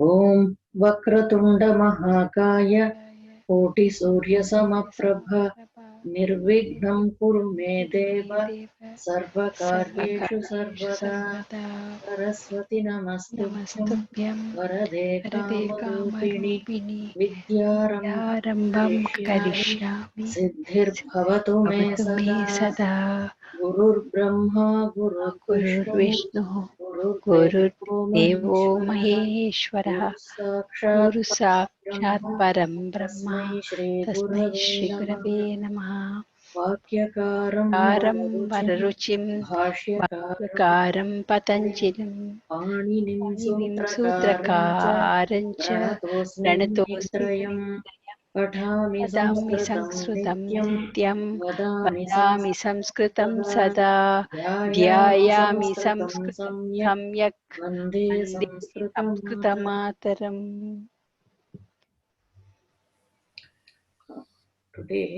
ॐ वक्रतुण्ड महाकाय कोटिसूर्यसमप्रभ निर्विघ्नं कुरु मे देव सर्वकार्येषु सर्वदा सरस्वती नमस्तुभ्यं वरदे कामरूपिणि विद्यारम्भं करिष्यामि सिद्धिर्भवतु मे सदा गुरुर्ब्रह्मा गुरुर्विष्णुः गुरुर्देवो महेश्वरः गुरुः साक्षात् गुरु साक्षात् परब्रह्म परं ब्रह्म तस्मै तस्मै श्री गुरवे नमः नमः। वाक्यकारं कारं वररुचिं वररुचिं भाष्यकारं भाष्यकारं पतञ्जलिं पाणिनिं पाणिनिं सूत्रकारं च सूत्रकारं च प्रणतोऽस्मि प्रणतोऽस्मि मुनित्रयम् पठामि वदामि संस्कृतं संस्कृतं नित्यं नित्यं वदामि वदामि संस्कृतं संस्कृतं सदा सदा ध्यायामि ध्यायामि संस्कृतं संस्कृतं सम्यक् सम्यक् वन्दे वन्दे संस्कृतमातरम्। संस्कृतमातरम्। Today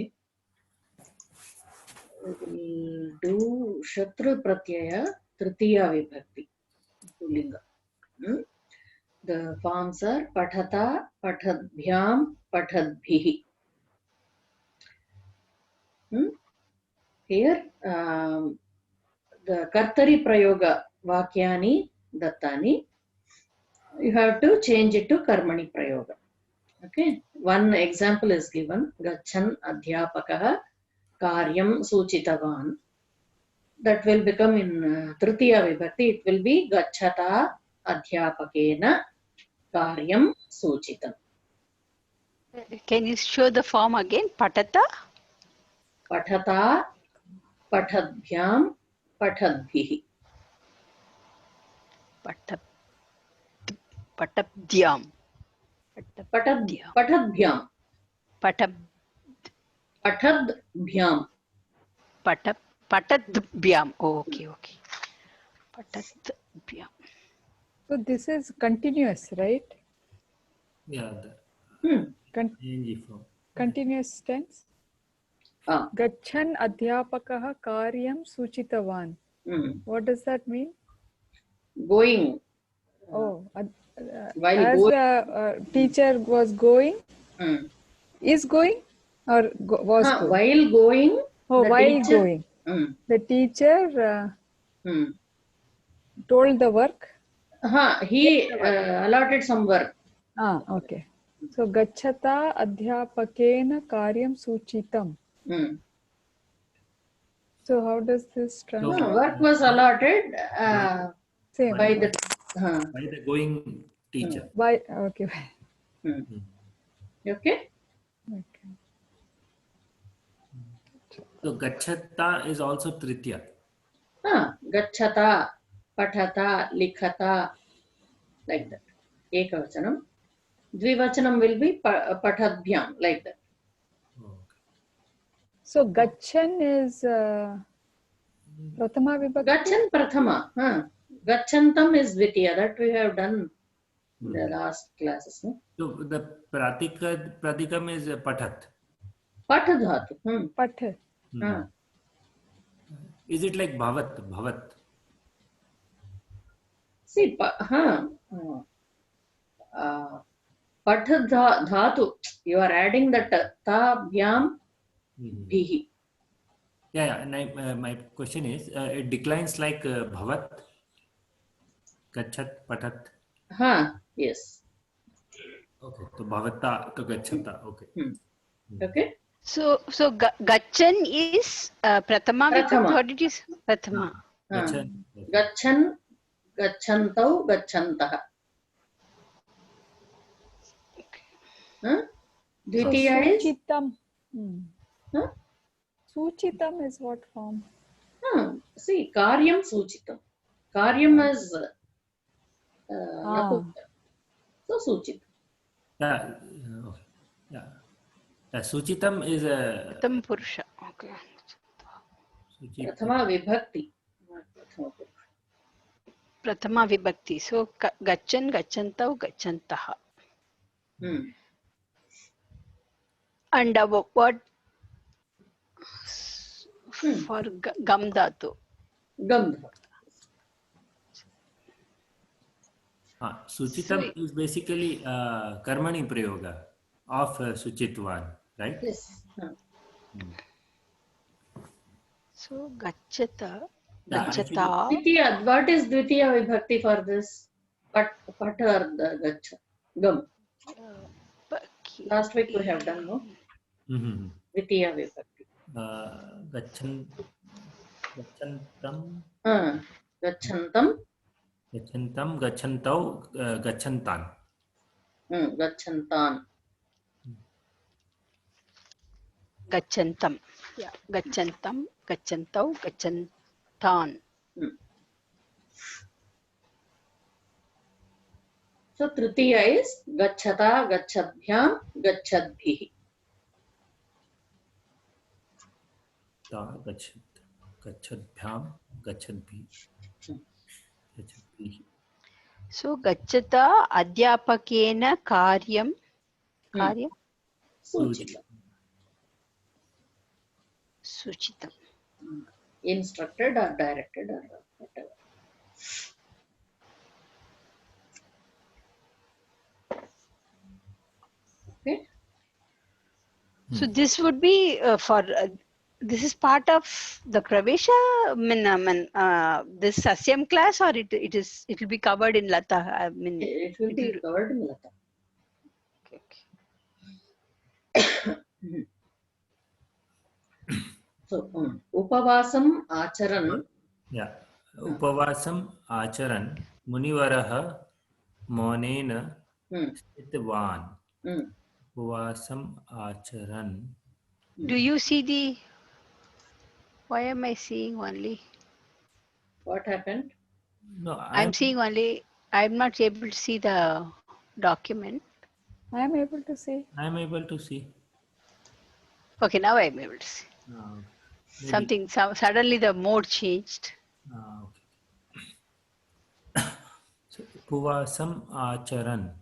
we will do Shatru Pratyaya Tritiya Vibhakti Pulinga. The forms are Pathata, Pathadbhyam, Pathadbhihi. Here the Kartari Prayoga Vakyani Dattani, you have to change it to Karmani Prayoga. Okay, one example is given. Gachan Adhyapakaha Karyam Suchitavan. That will become in Tritiya Vibhakti. It will be Gachata Adhyapakena Karyam Suchitam. Can you show the form again? Patata? Pathata, Pathadbhyam, Pathadbhihi. Patabdhyam. Pathadbhyam. Patab. Pathadbhyam. Patadbhyam. Oh, okay. Patadbhyam. So this is continuous, right? Yeah. Continuous tense. Gachan adhyapakah karyam suchitavan. What does that mean? Going. While as going. The teacher was going, is going or was going? While going. While teacher, going. The teacher told the work. He allotted some work. Okay. So gachata adhyapakena karyam suchitam. So how does this translate? Work was allotted by the going teacher. Okay. Okay. So gachata is also tritiya. Gachata, pathata, likhata, like that. Ekavachanam. Dvivachanam will be pathadbhyam, like that. So gachan is prathama vibhakti? Gachan prathama. Gachantam is dvitiya. That we have done in the last classes. No? So the pratikam is pathat. Pathadhatu. Path. Is it like bhavat? See, pathadhatu. You are adding that ta, bhyam, bhihi. Yeah. And my question is, it declines like bhavat, gachat, pathat. Yes. Okay. So bhavata to gachata. Okay. Okay. So gachan is prathama vibhakti. What did you say? Prathama. Gachan, gachantau, gachantaha. Dvitiya is suchitam. Suchitam is what form? See, karyam suchitam. Karyam is so suchitam. Yeah. Suchitam is a Pratham purusha. Okay. Prathama vibhakti. Prathama vibhakti. So gachan, gachantau, gachantaha. And what for gam dhatu? Gam dhatu. Suchitam is basically karmani prayoga of Suchitvan, right? Yes. So gachata, Yeah, actually, gachata. Dvitiya, what is Dvitiya Vibhakti for this? Pat or the Gacha? Gam. Last week we have done, no? Dvitiya Vibhakti. Gachantam, Gachantam, Gachantau, Gachantan. Gachantan. Gachantam. Yeah. Gachantam, gachantau, gachantan. So Tritiya is Gachata, Gachabhyam, Gachadbhihi. Gachadbhyam, Gachadbhi. So gachata adhyapakena karyam. Karyam? Suchita. Suchitam. Instructed or directed or whatever. Okay. So this would be this is part of the Pravesha, this Sasyam class, or it will be covered in Lata. I mean, It will be covered in Lata. Okay. So, Upavasam Acharan. Yeah. Upavasam Acharan Munivaraha Monena Stitvan. Upavasam Acharan. Do you see the? Why am I seeing only? What happened? No, I'm seeing only. I'm not able to see the document. I am able to see. I am able to see. Okay, now I'm able to see. Maybe. Suddenly the mode changed. Okay. So, Upavasam Acharan.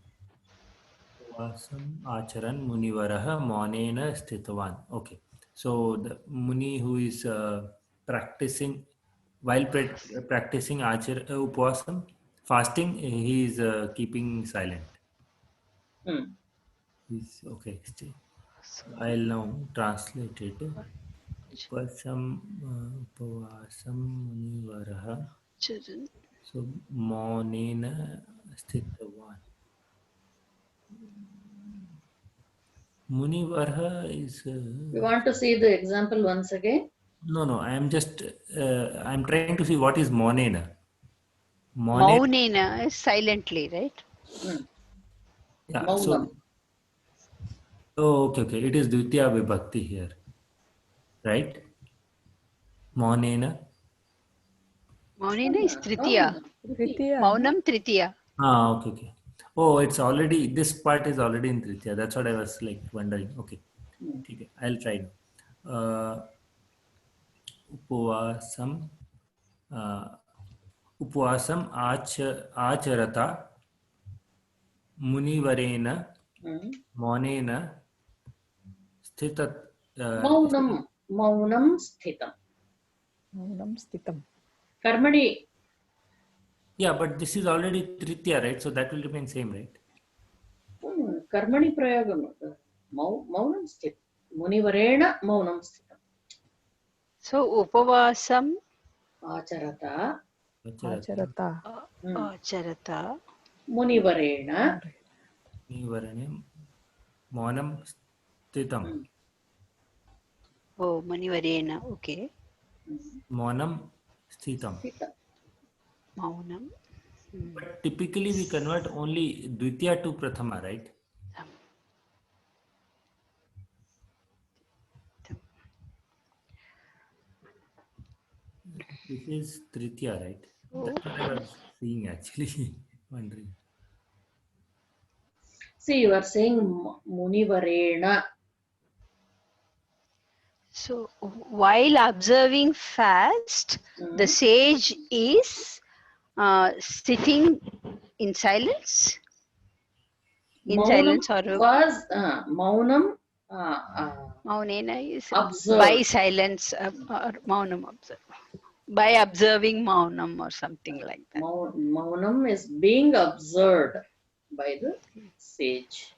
Upavasam Acharan Munivaraha Monena Stitvan. Okay. So the Muni who is practicing, while practicing Upavasam, fasting, he is keeping silent. He's, okay. I'll now translate it. Upavasam Munivaraha. So Monena Stitvan. Munivarha is. You want to see the example once again? No. I am just. I'm trying to see what is Monena. Maunena is silently, right? Yeah. Maunam. So. Oh, okay. It is Dvitiya Vibhakti here, right? Monena. Maunena is Tritiya. Tritiya. Maunam Tritiya. Okay. Oh, it's already, this part is already in Tritiya. That's what I was like wondering. Okay. I'll try now. Upavasam Acharata Munivarena Monena Sthitat. Maunam Sthitam. Maunam Sthitam. Karmani. Yeah, but this is already Tritiya, right? So that will remain same, right? Karmani Prayagam. Maunam Sthitam. Munivarena Maunam Sthitam. So Upavasam Acharata. Acharata Munivarena. Munivarena Monam Sthitam. Oh, Munivarena. Okay. Monam Sthitam. Maunam. But typically we convert only Dvitiya to Prathama, right? This is Tritiya, right? That's what I was seeing actually. Wondering. See, you are saying Munivarena. So while observing fast, the sage is sitting in silence. In silence or was Maunam. Maunena is Observe. by silence or Maunam observe. by observing maunam or something like that. Maunam is being observed by the sage.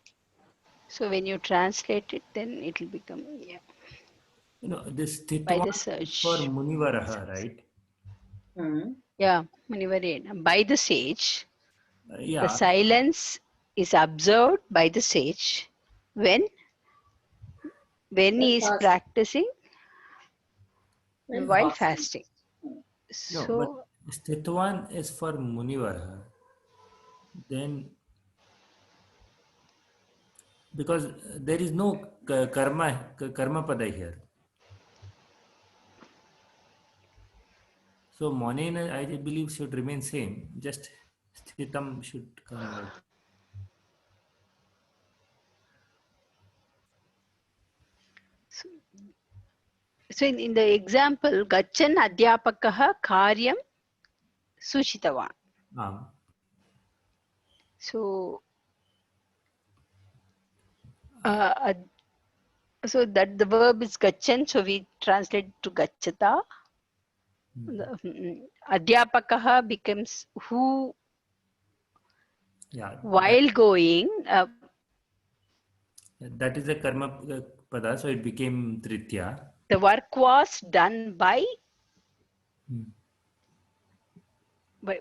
So when you translate it, then it will become, yeah, You know, this by the Titwan is for search. Munivaraha, right? Yeah, Munivarena. By the sage, the Yeah. silence is observed by the sage when he is fasting. practicing When while fasting. fasting. No, So but Titwan is for Munivaraha. Then, because there is no karma pada here. So Monena, I believe, should remain same. Just Sthitam should come like. so in the example, Gachan Adhyapakah Karyam Suchitavan. So so that the verb is Gachan, so we translate to Gachata. Adhyapakah becomes who, Yeah. while going. That is a karma pada, so it became Tritya. The work was done by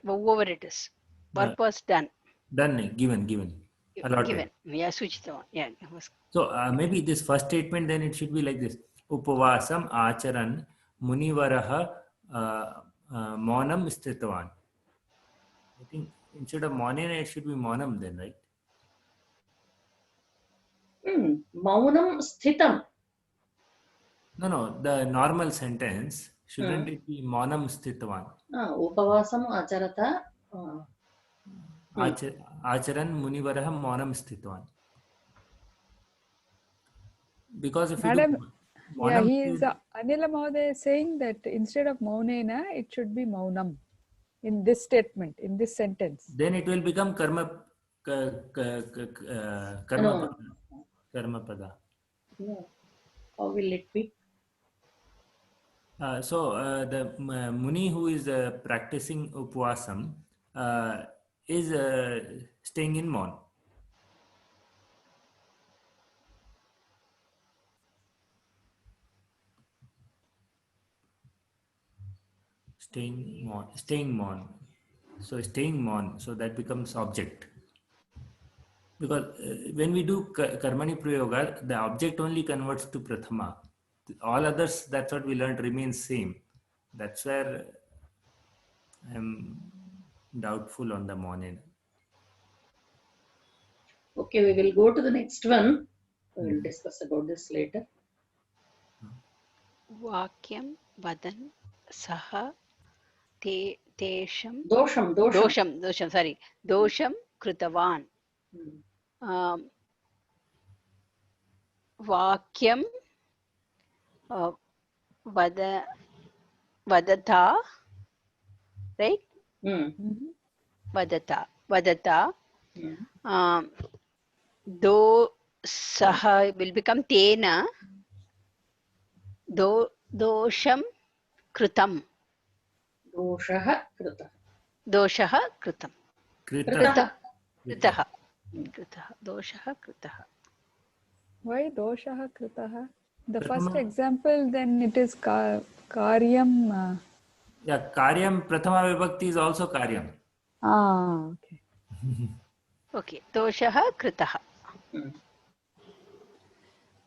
whoever it is. Work was done. Done, given. Allotted. Given. Yeah, Suchitavan. Yeah. So maybe this first statement, then it should be like this. Upavasam acharan munivaraha maunam sthitavan. I think instead of monena, it should be maunam then, right? Maunam sthitam. No, the normal sentence, shouldn't it be maunam sthitavan? Upavasam acharata. Acharan munivaraha maunam sthitavan. Because if Madam, you do yeah, maunam, he is Anila Mahoday is saying that instead of maunena, it should be maunam in this statement, in this sentence. then it will become karma pada. No. How will it be? So the Muni who is practicing upvasam is staying in Maun. Staying Maun. So staying Maun, so that becomes object. Because when we do karmani prayoga, the object only converts to prathama. All others, that's what we learned, remains same. That's where I'm doubtful on the Maunena. Okay, we will go to the next one. We will discuss about this later. Vakyam vadan saha tesham dosham kritavan. Vakyam vadata, right? Vadata. Do saha will become tena. Dosham kritam. Doshaha krita. Doshaha kritam. Kritaha. Doshaha kritaha. Why doshaha kritaha? The first example, then it is karyam. Yeah, karyam, prathama vibhakti is also karyam. Okay. Okay, doshaha kritaha.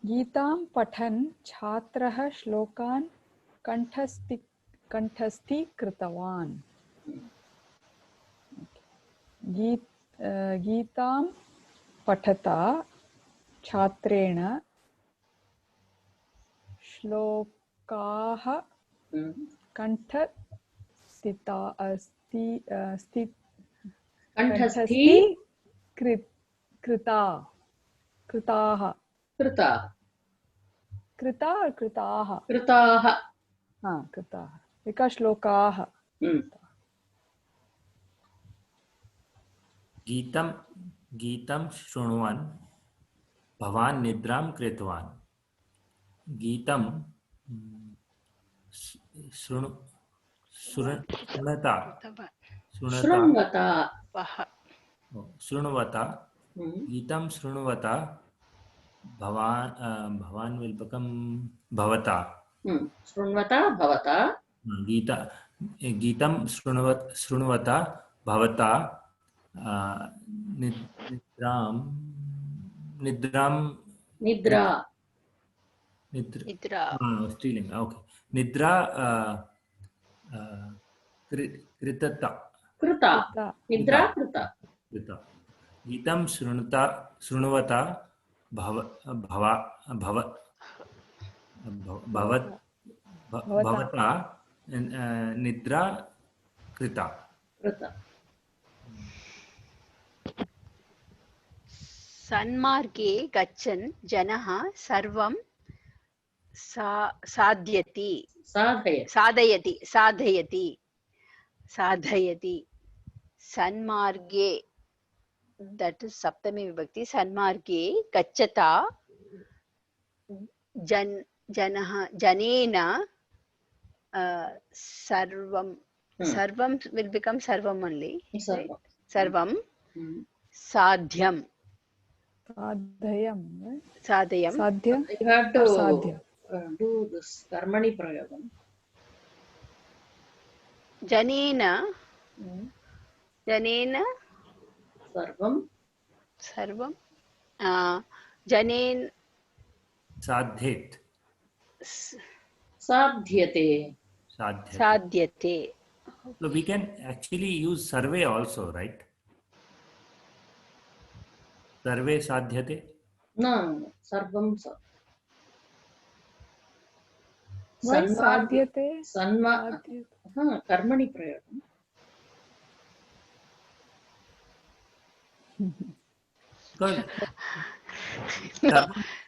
Geetam pathan chhatrah shlokan kanthasti kritavan. Geetam patata chhatrena shlokaha kanthasti kritaha. Krita or kritaha? Kritaha. Kritaha. Because shlokaha. Geetam shrunuvan bhavan nidram kritvan. Geetam शृणता शृण्वता शृण्वता गीतं शृण्वता भवान् will become भवता शृण्वता भवता गीतं शृण्वता भवता निद्रा स्त्रीलिंग okay निद्रा कृता निद्रा कृता गीतं शृण्वता भवता निद्रा कृता सन्मार्गे गच्छन् जनः सर्वं साधयति सन्मार्गे that is saptami vibhakti सन्मार्गे गच्छता janena sarvam will become sarvam only sarvam sadhyam sadhyam you have to sadhyam do this karmani prayogam janena sarvam janen sadhyate so we can actually use sarve also, right? Sarve sadhyate no sarvam sadhyate karmani prayogam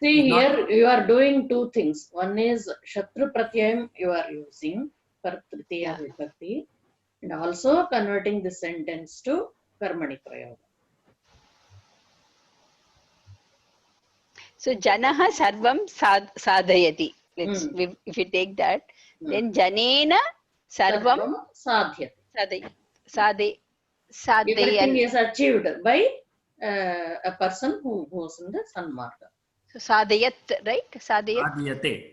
see here you are doing two things. One is shatru pratyayam you are using for tritiya vibhakti and also converting the sentence to karmani prayoga. So janah sarvam sadhayati. If you take that, then janena sarvam everything is achieved by a person who goes in the sanmarga. So sadhayat, right? Sadhyate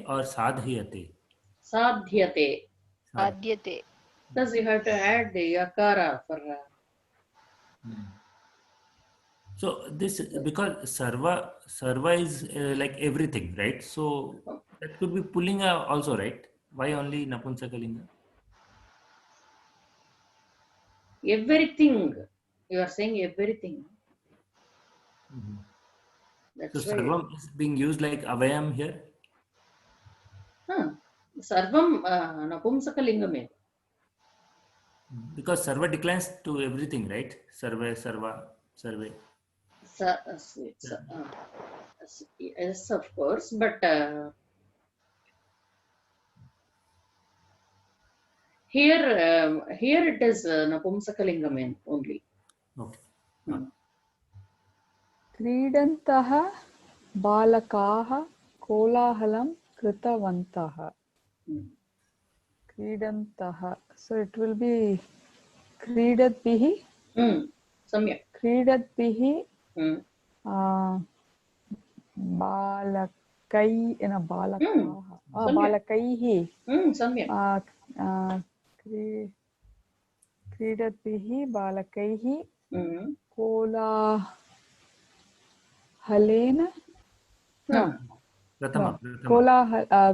or sadhyate thus you have to add the yakara for so this because sarva is like everything, right? So that could be pullinga also, right? Why only napunsakalinga? everything you are saying everything. That's so sarvam is being used like avayam here. Sarvam napumsakalingam because sarva declines to everything, right? Sarve sarve yes of course but here it is napumsakalingam only. Okay. क्रीडन्तः बालकाः कोलाहलं कृतवन्तः क्रीडन्तः so it will be क्रीडद्भिः सम्यक् क्रीडद्भिः बालकैः सम्यक् क्रीडद्भिः बालकैः कोलाहलेन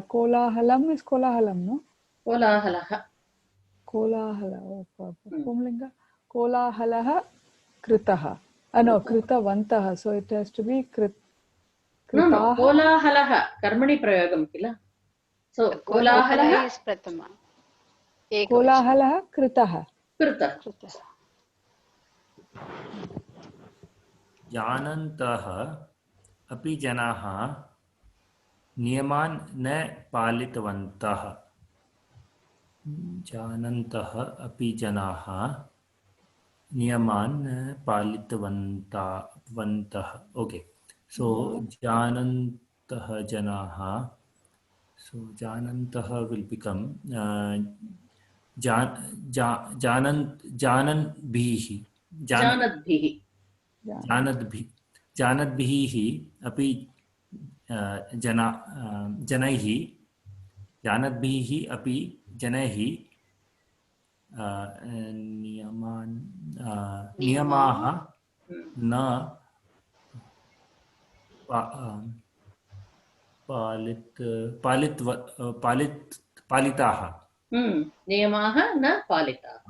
कोलाहलम् is कोलाहलं no पुंलिङ्ग कोलाहलः कृतः no कृतवन्तः so it has to be कोलाहलः कर्मणि प्रयोगं किल so कोलाहलः is prathama कोलाहलः कृतः जानन्तः अपि जनाः नियमान् न पालितवन्तः जानन्तः अपि जनाः नियमान् पालितवन्तः. Okay, so जानन्तः जनाः, so जानन्तः will become जानन्भिः जानद्भिः जानद्भिः अपि जनैः जानद्भिः अपि जनैः नियमाः न पालिताः. नियमाः न पालिताः.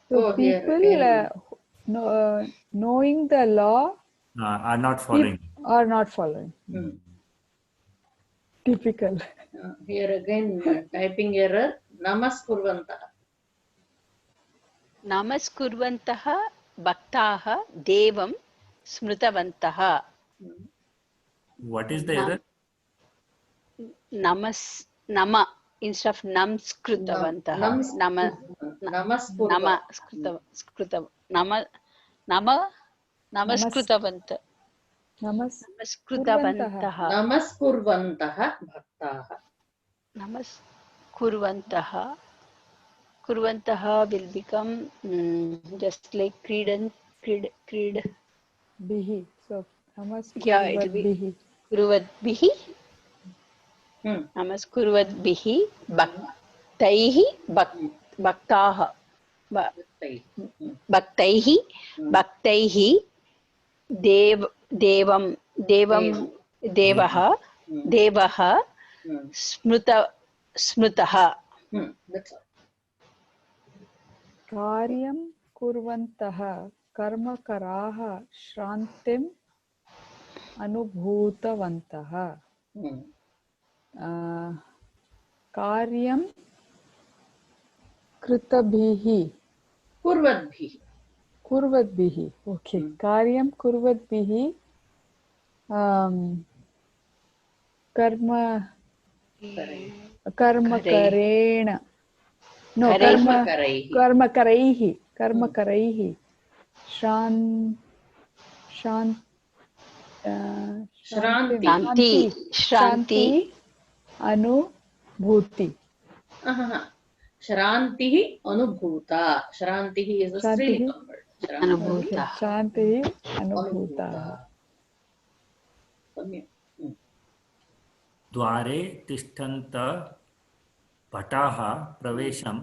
So people knowing the law are not following. Typical. Here again typing error. नमस्कुर्वन्तः. नमस्कुर्वन्तः भक्ताः देवं स्मृतवन्तः. What is the error? Num instead of नमस्कृतवन्तः. नमस्कुर्वन्तः भक्ताः. कुर्वन्तः will become just like bihi. So yeah, it will be kurvatbihi. नमस्कुर्वद्भिः भक्तैः भक्ताः भक्तैः देवः स्मृतः. कार्यं कुर्वन्तः कर्मकराः श्रान्तिम् अनुभूतवन्तः. कार्यं कृतभिः कुर्वद्भिः. ओके, कार्यं कुर्वद्भिः कर्मकरेण कर्मकरैः श्रान्ति अनुभूति. श्रान्तिः अनुभूता. श्रान्तिः is a स्त्रीलिङ्गं word. श्रान्तिः अनुभूता. द्वारे तिष्ठन्त भटाः प्रवेशं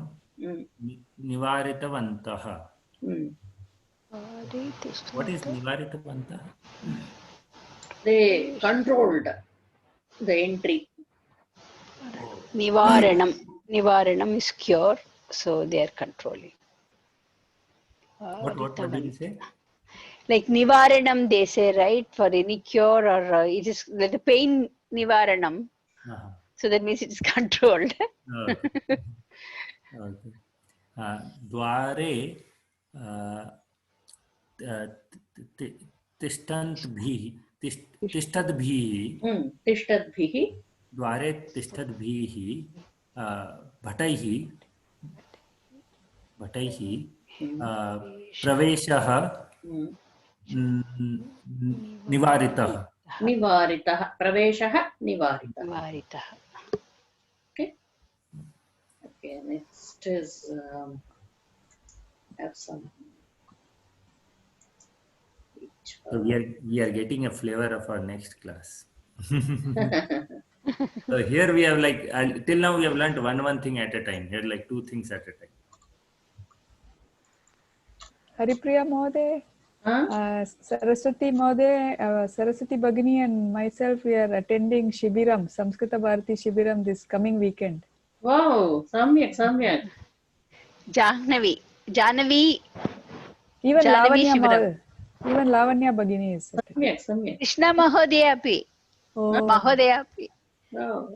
निवारितवन्तः. What is निवारितवन्तः? They controlled the entry. Nivaranam is cure, so they are controlling. What did you say? Like Nivaranam, they say, right, for any cure or it is like the pain Nivaranam. So that means it is controlled. Okay. Dware तिष्ठद्भिः द्वारे तिष्ठद्भिः भटैः प्रवेशः निवारितः. प्रवेशः निवारितः. Okay, next is have some. So we are getting a flavor of our next class. So here we have like till now we have learned one thing at a time. Here like two things at a time. Haripriya Mohode, Saraswati Mohode, Saraswati Bhagini and myself, we are attending Shibiram, Samskrita Bharati Shibiram this coming weekend. Wow, samyak. Jahnavi. Even Lavanya Bhagini is. Samyak. Krishna Mahodaya api.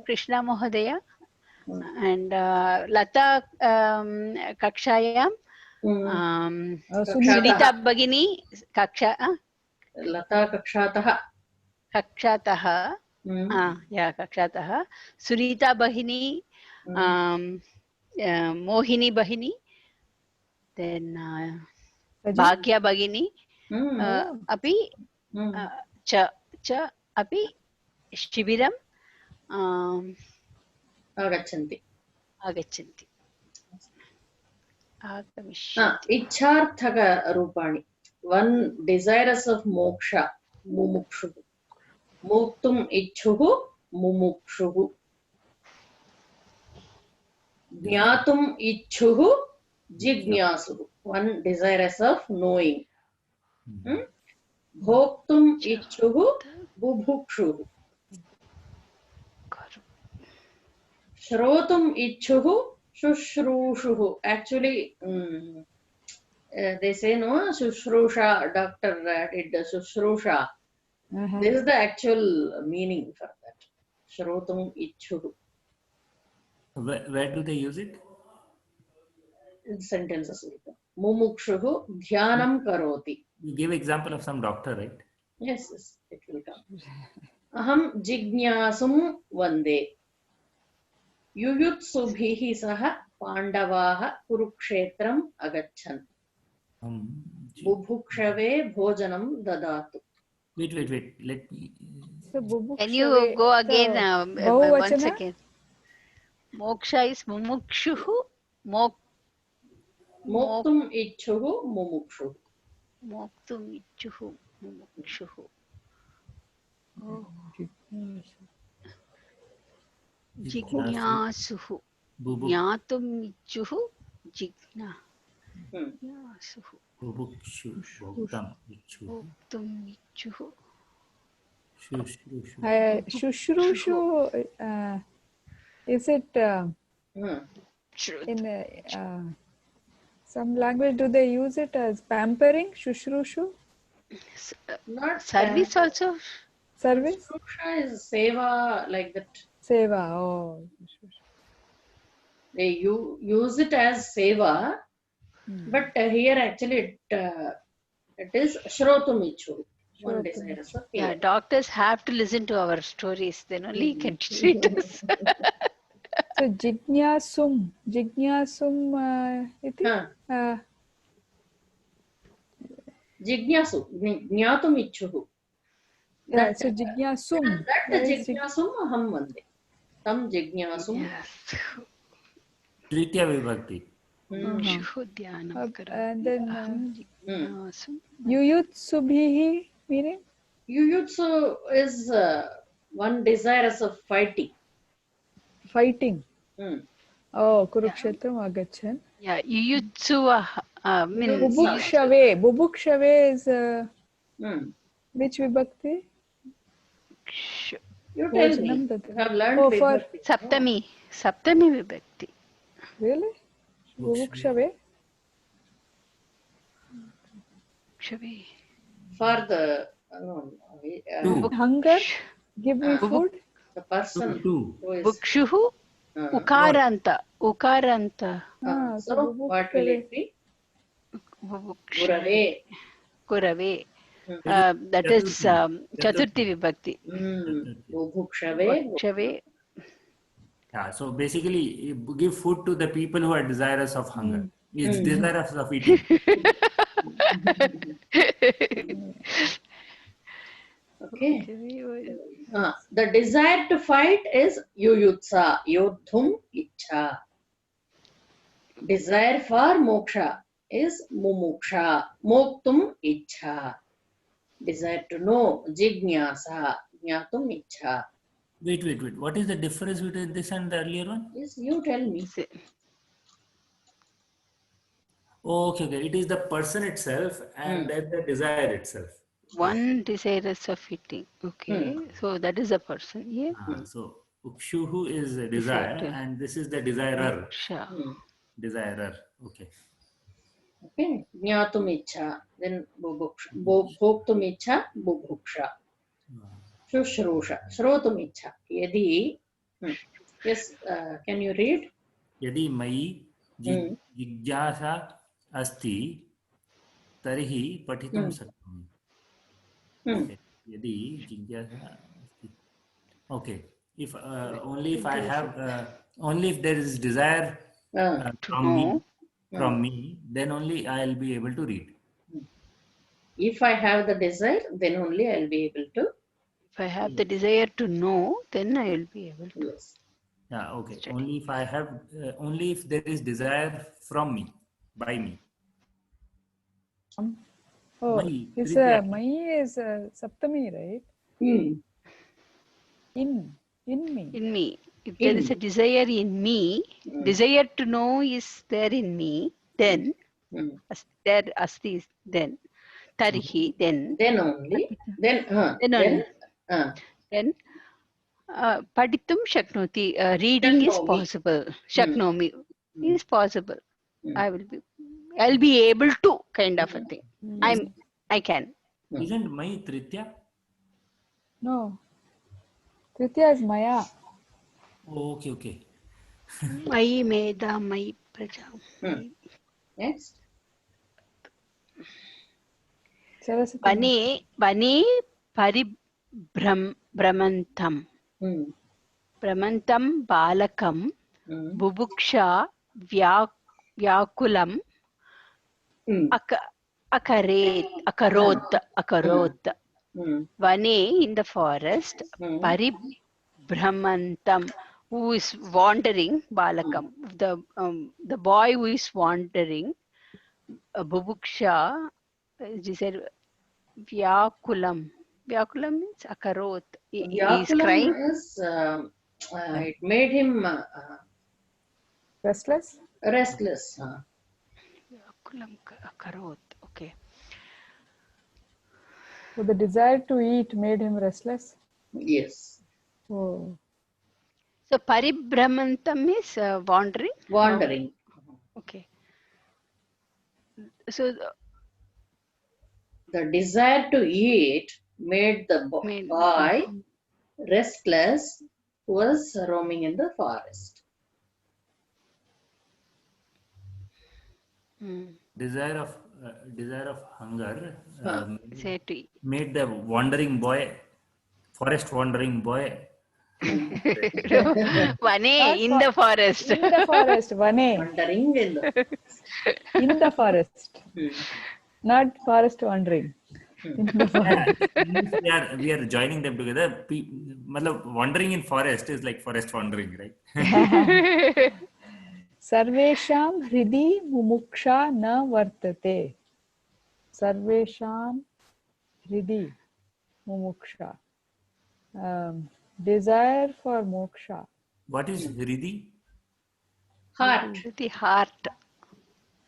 Krishna Mahodaya and Lata Kakshayam. Sunita Bhagini Kaksha. Lata Kakshatah. Kakshatah. Sunita Bhagini, Mohini Bhagini, then Raji? Bhagya Bhagini api cha api shibiram agachanti. agachanti. Agamishanti. Icharthaga rupani. One desirous of moksha, mumukshu. Muktum ichuhu, mumukshu. Jnatum ichuhu, jignasu. One desirous of knowing. Bhoktum ichuhu, bubhukshu. Shrotum ichuhu, shushrushuhu. Actually, they say no, Shushrusha, doctor did the Shushrusha. This is the actual meaning for that. Shrotum ichuhu. Where do they use it? Sentences. Mumukshuhu dhyanam karoti. You give example of some doctor, right? Yes, yes, it will come. Aham jignasum vande. Yuyutsubhihi saha pandavaha kurukshetram agachan. Bubhukshave bhojanam dadatu. Wait. Let me. So, Can you go again once again? Moksha is mumukshuhu. Moktum ichuhu mumukshuhu. Moktum ichuhu mumukshuhu. Jignasuhu. Jnatum ichuhu jigna. Jgnasuhu. Bubukshu. Bhoktam ichuhu. Moktum ichuhu. Shushrushu, is it in some language, do they use it as pampering? Shushrusu? Not Service also? Service? Shushrusha is seva, like that. Seva, oh. They use it as seva, but here actually it is shrotum ichuhu. One desirous of Yeah, hearing. doctors have to listen to our stories, then only can treat us. So, jignasum, iti? Jignasu, jnatum ichuhu. Yeah, so jignasum. That jignasum aham vande. Tam jignasum. Yes. Tritya vibhakti. And then yuyutsubhihi, meaning? Yuyutsu is one desirous of fighting. Fighting. Oh, Kurukshetram agachan. Yeah, yuyutsu means Bubukshave is which vibhakti? You tell me. You have learned vibhakti. Saptami vibhakti. Really? Bubukshave? For the hunger, give me food. The person who is Bukshuhu, ukaranta. so what will it be? Kurave. That is Chaturthi vibhakti. Bubhukshave. Yeah, so basically, give food to the people who are desirous of hunger. It's desirous of eating. Okay. The desire to fight is yuyutsa, yodhum icha. Desire for moksha is mumuksha, moktum icha. Desire to know, jignasa, jnatum icha. Wait. What is the difference between this and the earlier one? Yes, you tell me. Okay. It is the person itself and then the desire itself. One desirous of eating. Okay. So that is a person. Yeah. So ukshuhu is a desire and this is the desirer. Desirer. Okay. Okay. Jnatum icha. Then bhoktum icha, bubhuksha. Shushrusha. Shrotum icha. Yadi. Yes, can you read? Yadi mai jigyasa asti tarhi patitum sakami. Okay. Yadi jigyasa asti. Okay. If only if I have only if there is desire from me, from me, then only I'll be able to read. If I have the desire, then only I'll be able to. If I have the desire to know, then I will be able to. Yes. Yeah, okay. Only if I have, only if there is desire from me, by me. Oh, Mai, it's Tritya. Mai is Saptami, right? In me. In me. If there is a desire in me, desire to know is there in me, then, there asti is then, tarihi, then. Then only. Then Paditum shaknoti, reading is possible. Shaknomi is possible. I'll be able to, kind of a thing. I can. Isn't Mai Tritya? No. Tritya is Maya. Oh, okay, okay. Mai meda, mai praja. Next. Saraswati. Vane paribhramantam. Brahmantam balakam. Bubuksha vyakulam. Akarot. Vane, in the forest. Paribhramantam, who is wandering, balakam, the boy who is wandering. Bubuksha, he said, vyakulam. Vyakulam means akarot. He is crying. It made him Restless? restless. Vyakulam akarot. Okay. So the desire to eat made him restless? Yes. Oh. So paribhramantam is wandering? Wandering. Okay. So the desire to eat made the boy restless, who was roaming in the forest. Desire of hunger made the wandering boy, forest wandering boy. Vane, in the forest. In the forest, Vane. Wandering in the forest. Not forest wandering. In the forest. we are joining them together. Wandering in forest is like forest wandering, right? Sarvesham hridi mumuksha na vartate. Sarvesham hridi mumuksha. Desire for moksha. What is hridi? Heart. The heart.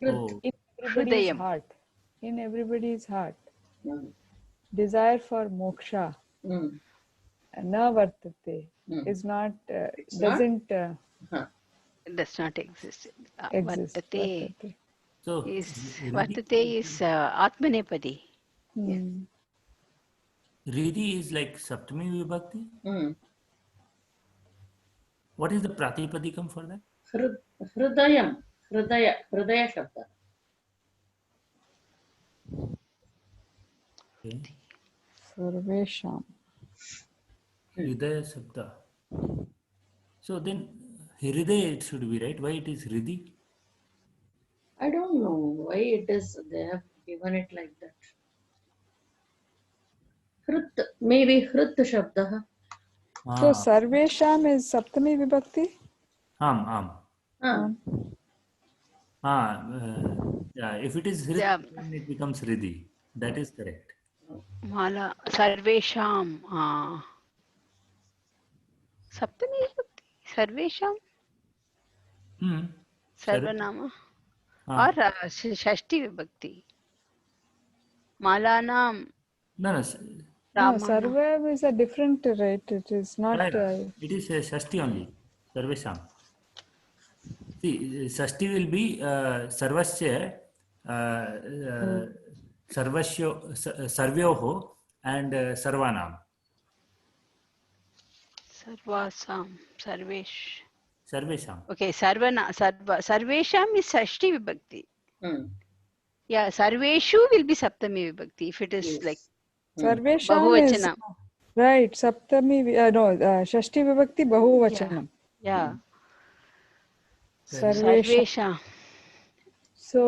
Oh. In everybody's heart. In everybody's heart. Desire for moksha. Na vartate. Is not, doesn't... does not exist. Vartate. So, vartate is Atmanepadi. Yeah. Hridi is like Saptami Vibhakti. What is the Pratipadikam for that? Hridayam. Hridaya Shabda. Okay. Sarvesham. Hridaya Shabda. So then, Hridaya it should be, right? Why it is Hridi? I don't know why it is, they have given it like that. Maybe Hrit Shabda. So Sarvesham is Saptami Vibhakti? Yeah, if it is Hrit, then it becomes Hridi. That is correct. Mala Sarvesham. Saptami Vibhakti. Sarvesham. Sarvanama. Or Shashti Vibhakti. Malanam. No. Sarva is a different, right? It is not... it is Shashti only. Sarvesham. See, Shashti will be Sarvasya, Sarvyoho and Sarvanam. Sarvasam. Sarvesham. Sarvesham. Okay, Sarvesham is Shashti Vibhakti. Yeah, Sarveshu will be Saptami Vibhakti if it is like Sarvesham is... Right, Saptami... Shashti Vibhakti Bahuvachanam. Yeah. Sarvesham. So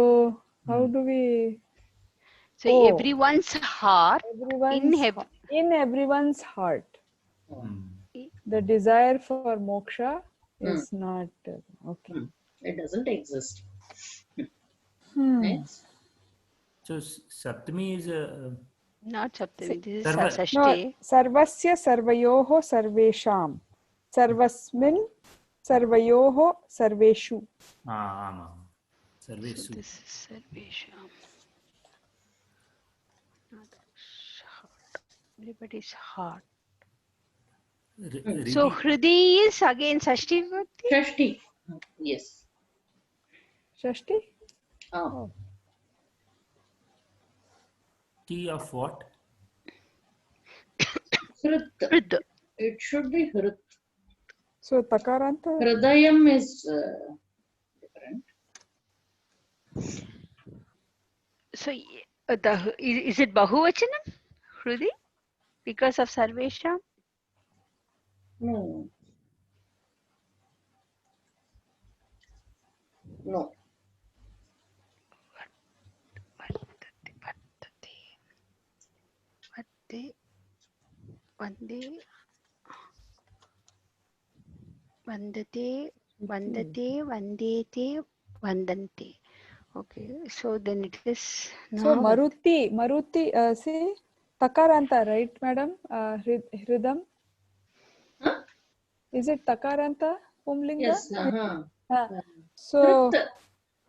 how do we? So Oh. everyone's heart In everyone's heart, Hmm. the desire for moksha is not okay. It doesn't exist. Hmm. Next. So Saptami is not Saptami. This is Sarva. No, Sashti. sarvasya sarvayoho sarvesham. Sarvasmin sarvayoho sarveshu. Ama. So Sarvesu. this is Sarvesham. Not heart. Everybody's heart. So Hridi is again Sashti Vibhakti? Shashti. Yes. Shashti? Oh. T of what? Hrit. Hrid. It should be Hrit. So takaranta? Hridayam is different. So is it Bahuvachanam? Hridi? Because of Sarvesham? No. No. Vandate, vandete, vandante. Okay, so then it is So now. Maruti, see, takaranta, right, madam? Hridam? Huh? Is it takaranta, Pumlinga? Yes. So, Hrit.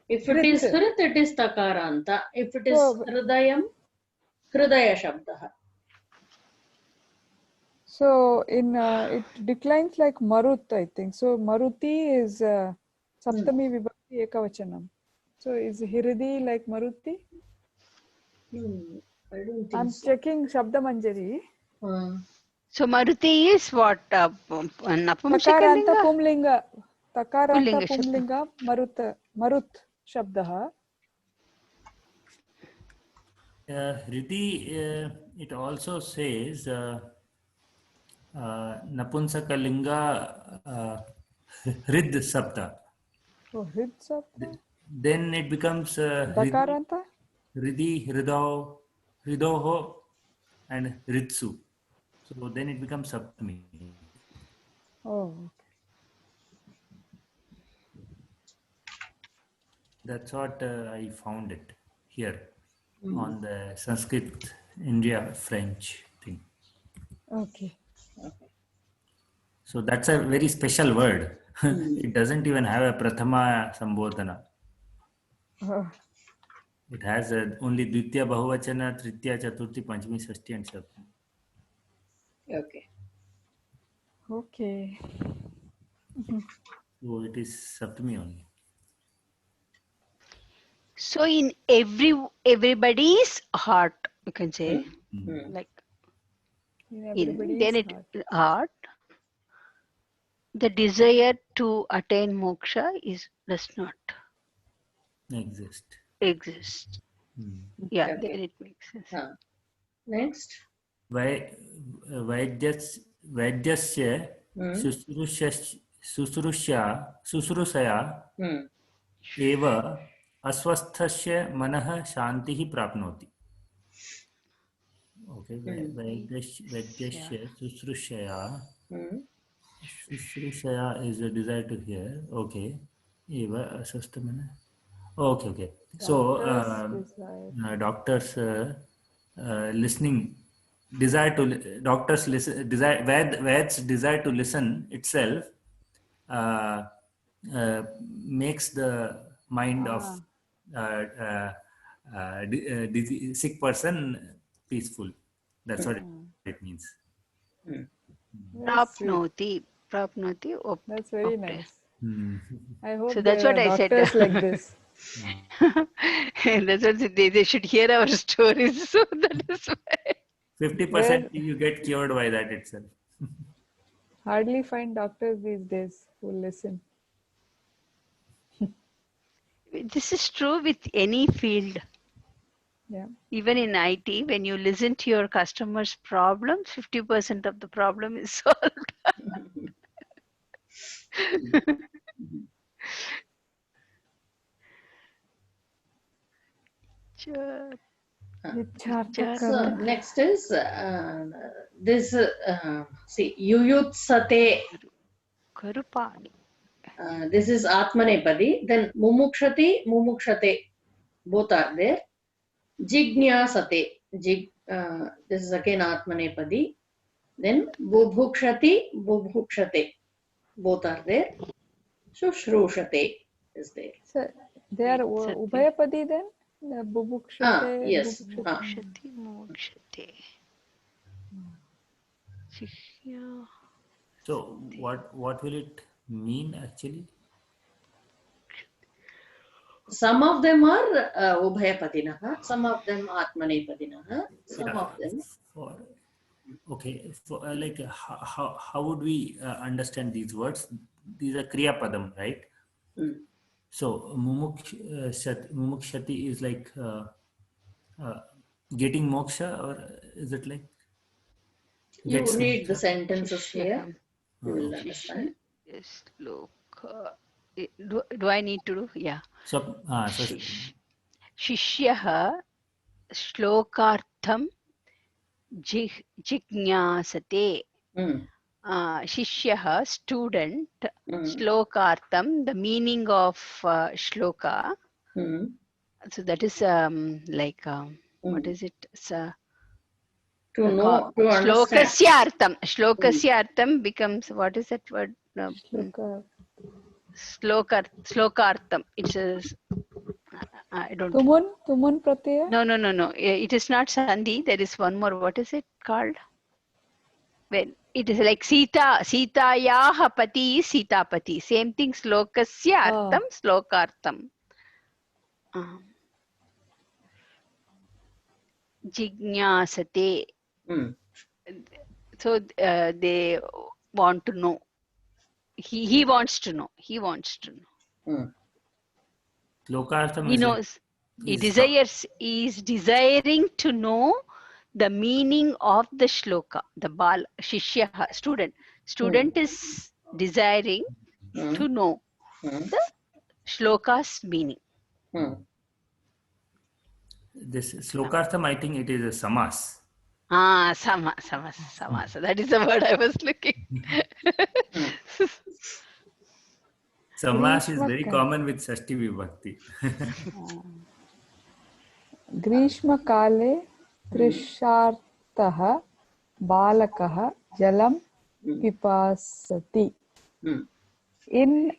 If it is Hrit, it is Takaranta. If it is So- Hridayam, Hridaya Shabdaha. so it declines like Marut, I think. So Maruti is Saptami Vibhakti Ekavachanam. So is Hiridi like Maruti? I don't think I'm so. checking Shabda Manjari. So Maruti is what? Takaranta Napumsakalinga? Pumlinga. Takaranta Pullinga Pumlinga Marut Shabdaha. Hridi, it also says Napunsakalinga Hrid Sapta. Oh, Hrid Shabda. Then it becomes Dakaranta? Hridi, Hridao, Hridoho, and Hritsu. So then it becomes Saptami. Oh, okay. That's what I found it here on the Sanskrit India French thing. Okay. So that's a very special word. It doesn't even have a Prathama Sambodhana. It has only Dvitya, Bahuvachana, Tritya, Chaturthi, Panchami, Shashti, and Saptami. Okay. Okay. So it is Saptami only. So in everybody's heart, you can say, like In in everybody's then it heart. heart, the desire to attain moksha does not Exist. exist. Yeah, Okay. then it makes sense. Next. Vaidyasya शुश्रूषया एव अस्वस्थस्य मनः शान्तिः प्राप्नोति. Okay, वैद्यस्य शुश्रूषया is a desire to hear. Okay, eva aswasthamana. Okay. So doctors listening, desire to doctors listen, desire Ved's desire to listen itself makes the mind of sick person peaceful. That's what it means. Prapnoti. That's very nice. I hope So that's there what are I said. doctors like this. That's what they should hear our stories. So that is why. 50% you get cured by that itself. Hardly find doctors these days who listen. This is true with any field. Yeah. Even in IT, when you listen to your customer's problem, 50% of the problem is solved. So next is this. See, yuyutsate. Karupani. This is Atmanepadi. Then mumukshati, mumukshate. Both are there. Jignyasate. This is again Atmanepadi. Then bubhukshati, bubhukshate. Both are there. Shushrushate is there. So they are Ubhayapadi then? The Bubukshate. Yes. Mokshati, mokshate. Shishya. So what will it mean actually? Some of them are Ubhayapadinaha, some of them Atmanepadinaha, some of them. Okay, like how would we understand these words? These are Kriya Padam, right? Mm. So mumukshati is like getting moksha, or is it like? You Gets read the moksha? sentences here. You will understand. Yes, look. Do I need to do? Yeah. So, Shishyah shlokartham jignasate. Mm. Shishyah, student, Mm. shlokartham, the meaning of shloka. Mm. So that is like, what is it? To know, to understand. Shlokasya artham becomes, what is that word? Slokartham. It's a, I don't know. Tumun pratyaya? No. It is not Sandhi. There is one more. What is it called? When it is like Sitayaha pati is Sitapati. Same thing. Slokasya artham, slokartham. Jignasate. Mm. So they want to know. He wants to know. He wants to know. Mm. Lokartham He is knows. He is desires. He is desiring to know the meaning of the shloka. The bal shishya student. Student is desiring to know the shloka's meaning. This Slokartham, I think it is a samas. Samas. That is the word I was looking. Samas is very common with Shashti Vibhakti. Grishma kale trishartah balakah jalam pipasati. In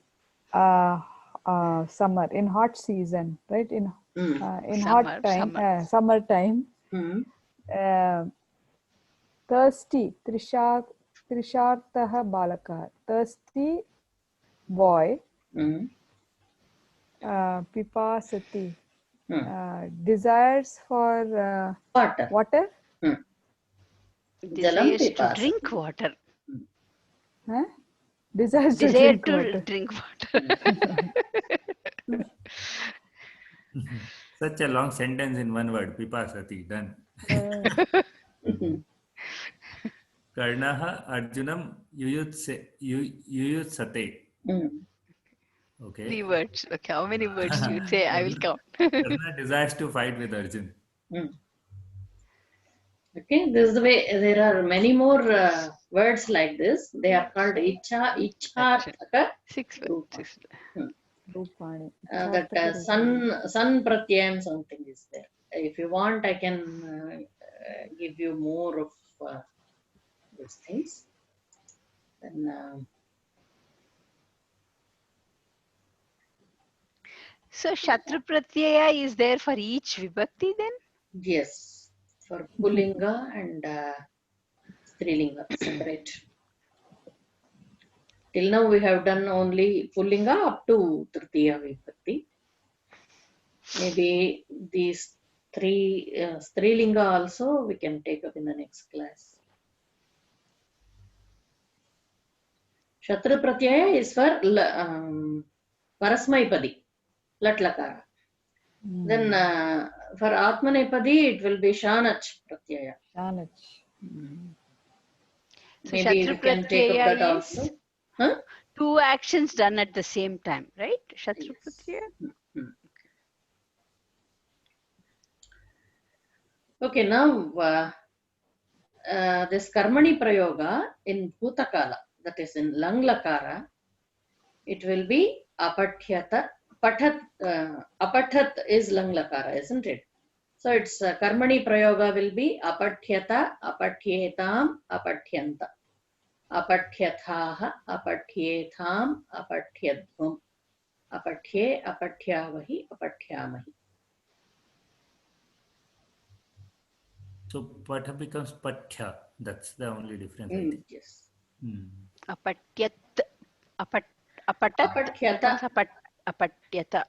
summer, in hot season, right? In hot time, summertime, thirsty, trishartah balakah, thirsty boy, pipasati, desires for water. Desires to drink water. Huh? Desires Desire to drink water. Such a long sentence in one word. Pipasati. Done. Karnaha Arjunam yuyutsate. Okay. 3 words. Okay, how many words do you say? I will count. Karna desires to fight with Arjun. Okay, this is the way. There are many more words like this. They are called Icharthaka. 6 words. That sun pratyayam something is there. If you want, I can give you more of these things. Then, so Shatru Pratyaya is there for each Vibhakti then? yes, for Pullinga and Strilinga separate. Till now we have done only Pullinga up to Tritiya Vibhakti. Maybe these 3 Strilinga also we can take up in the next class. Shatru Pratyaya is for Parasmaipadi, Latlakara. Then for Atmanepadi it will be Shanach Pratyaya. So Maybe Shatru we can take up that also. 2 actions done at the same time, right? Shatru Pratyaya. Okay, now this karmani prayoga in bhutakala, that is in lang lakara, it will be apathyata. Apathat is lang lakara, isn't it? So its karmani prayoga will be apathyata, apatyetam, apathyanta. Apathyathaha, apatyetham, apathyadvam. Apatye, apatyavahi, apathyamahi. So patha becomes pathya. That's the only difference. I think. Yes. Apatyat. Apatat Apathyata. becomes apatyata.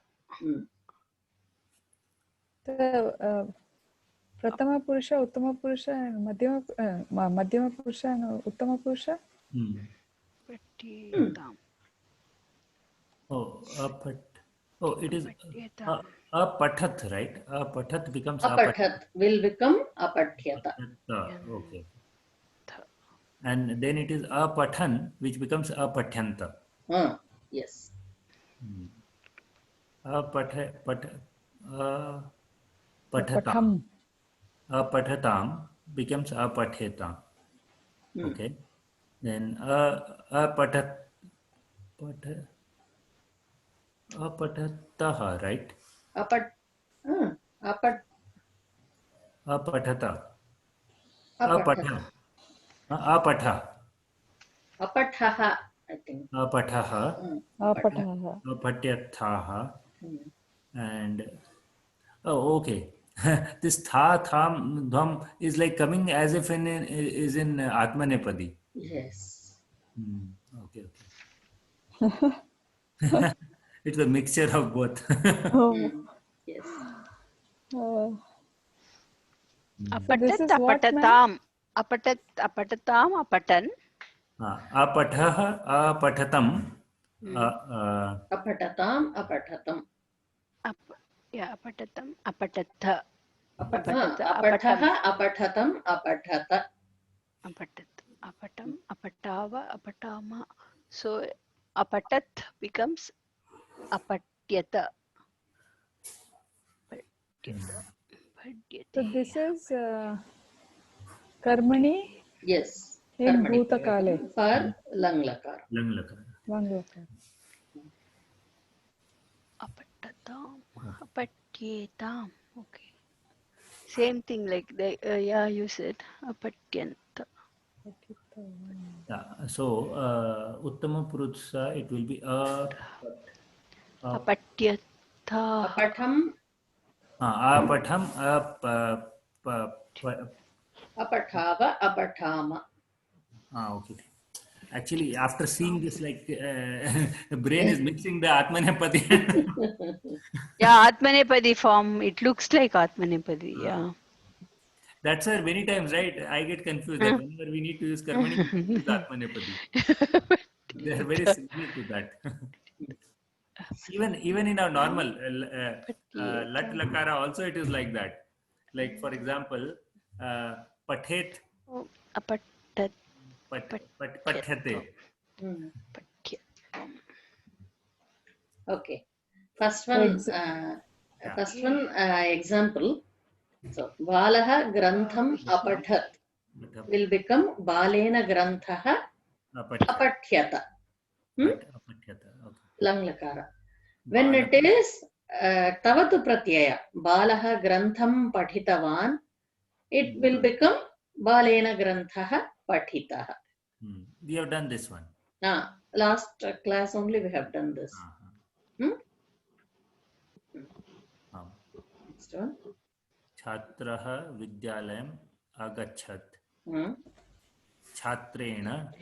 Prathama Purusha, Uttama Purusha, and Madhyama Purusha and Uttama Purusha. Apatyatam. Oh, it is apathat, right? Apathat becomes Apathat will become apathyata. Okay. And then it is apathan, which becomes apathyanta. Yes. Apathatam becomes apatyetam. Okay. Then apatataha, right? Apatha. Apatha. Apathaha, I think. Apathaha. Apataha. Apatyathaha. And okay. This tham dham is like coming as if is in Atmanepadi. Yes. Okay. It's a mixture of both. Yes. Apatat, apatatam. Apatatam, apatan. Apatha, apatatam. Apatatam, apatatam. Apatatam, apatatha. Apataha, apatatam, apatata. Apatam, apatava, apatama. So apatat becomes apatyata. So this is Karmani Yes. in Karmani Bhutakale. for lang lakara. Langlakara. Apatatam, apatyetam. Okay. Same thing like the you said apatyanta. So Uttama Purusha, it will be Apatyatha. Apatham, apatham, apatava, apatama. okay. Actually, after seeing this, like the brain is mixing the Atmanepadi. Yeah, Atmanepadi form. It looks like Atmanepadi. Yeah. That's why many times, right? I get confused that whenever we need to use Karmani, we use Atmanepadi. They are very similar to that. Even in our normal Lat Lakara also it is like that. Like for example, Pathet, Apatat. Pathyate. Okay. First one example. So, Balaha Grantham Apathat will become Balena Granthaha Apathyata. Lang lakara. When it is Tavatu Pratyaya, Balaha Grantham Pathitavan, it will become Balena Granthaha Pathitaha. We have done this one. Last class only we have done this. Next one. Chhatraha Vidyalayam Agachat. Chhatrena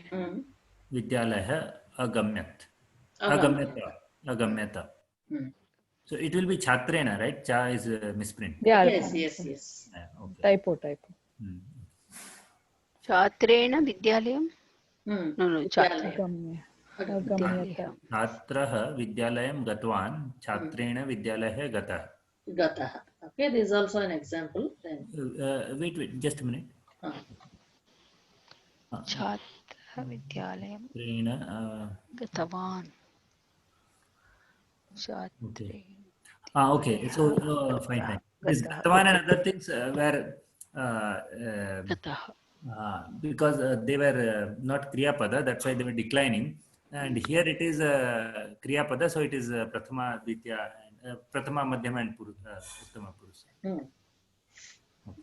Vidyalayah Agamyat. Agamyata. So it will be Chhatrena, right? Cha is a misprint. Yeah. Yes. Okay. Typo. Chatrena Vidyalayam? No, Chatra. Agamyata. Chhatraha Vidyalayam Gatvan. Chhatrena Vidyalayah Gatah. Gataha. Okay, this is also an example. Then. Wait, just a minute. Chatra Vidyalayam Chhatrena. Gatavan. Chatre. Okay. So fine. This Gatavan and other things were Tatah. because they were not Kriya Pada, that's why they were declining. And here it is Kriya Pada, so it is Prathama, Ditya, and Prathama, Madhyama, and Uttama Purusa.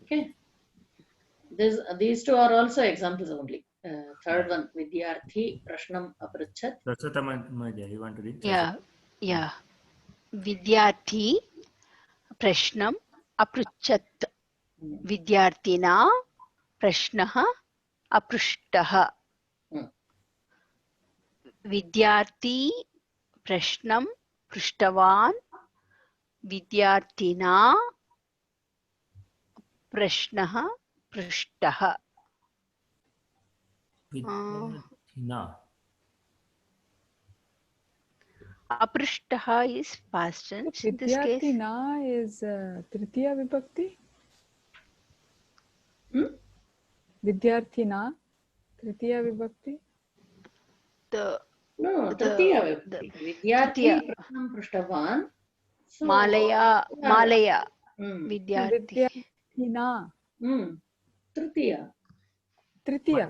Okay. These two are also examples only. Third one, Vidyarthi Prashnam Aprachat. Prasatamanya, you want to read? Yeah. Vidyarthi Prashnam Apruchat. Vidyarthina Prashnaha Aprushtaha. Vidyarthi Prashnam Prushtavan. Vidyarthina Prashnaha Prushtaha. Vidyarthina. Aprushtaha is past tense. In this case, Vidyarthina is Tritiya Vibhakti. Vidyarthina, Tritiya Vibhakti. No, Tritiya Vibhakti. Vidyarthi Prashnam Prashtavan. Malaya. Vidyarthina. Tritiya. Tritiya.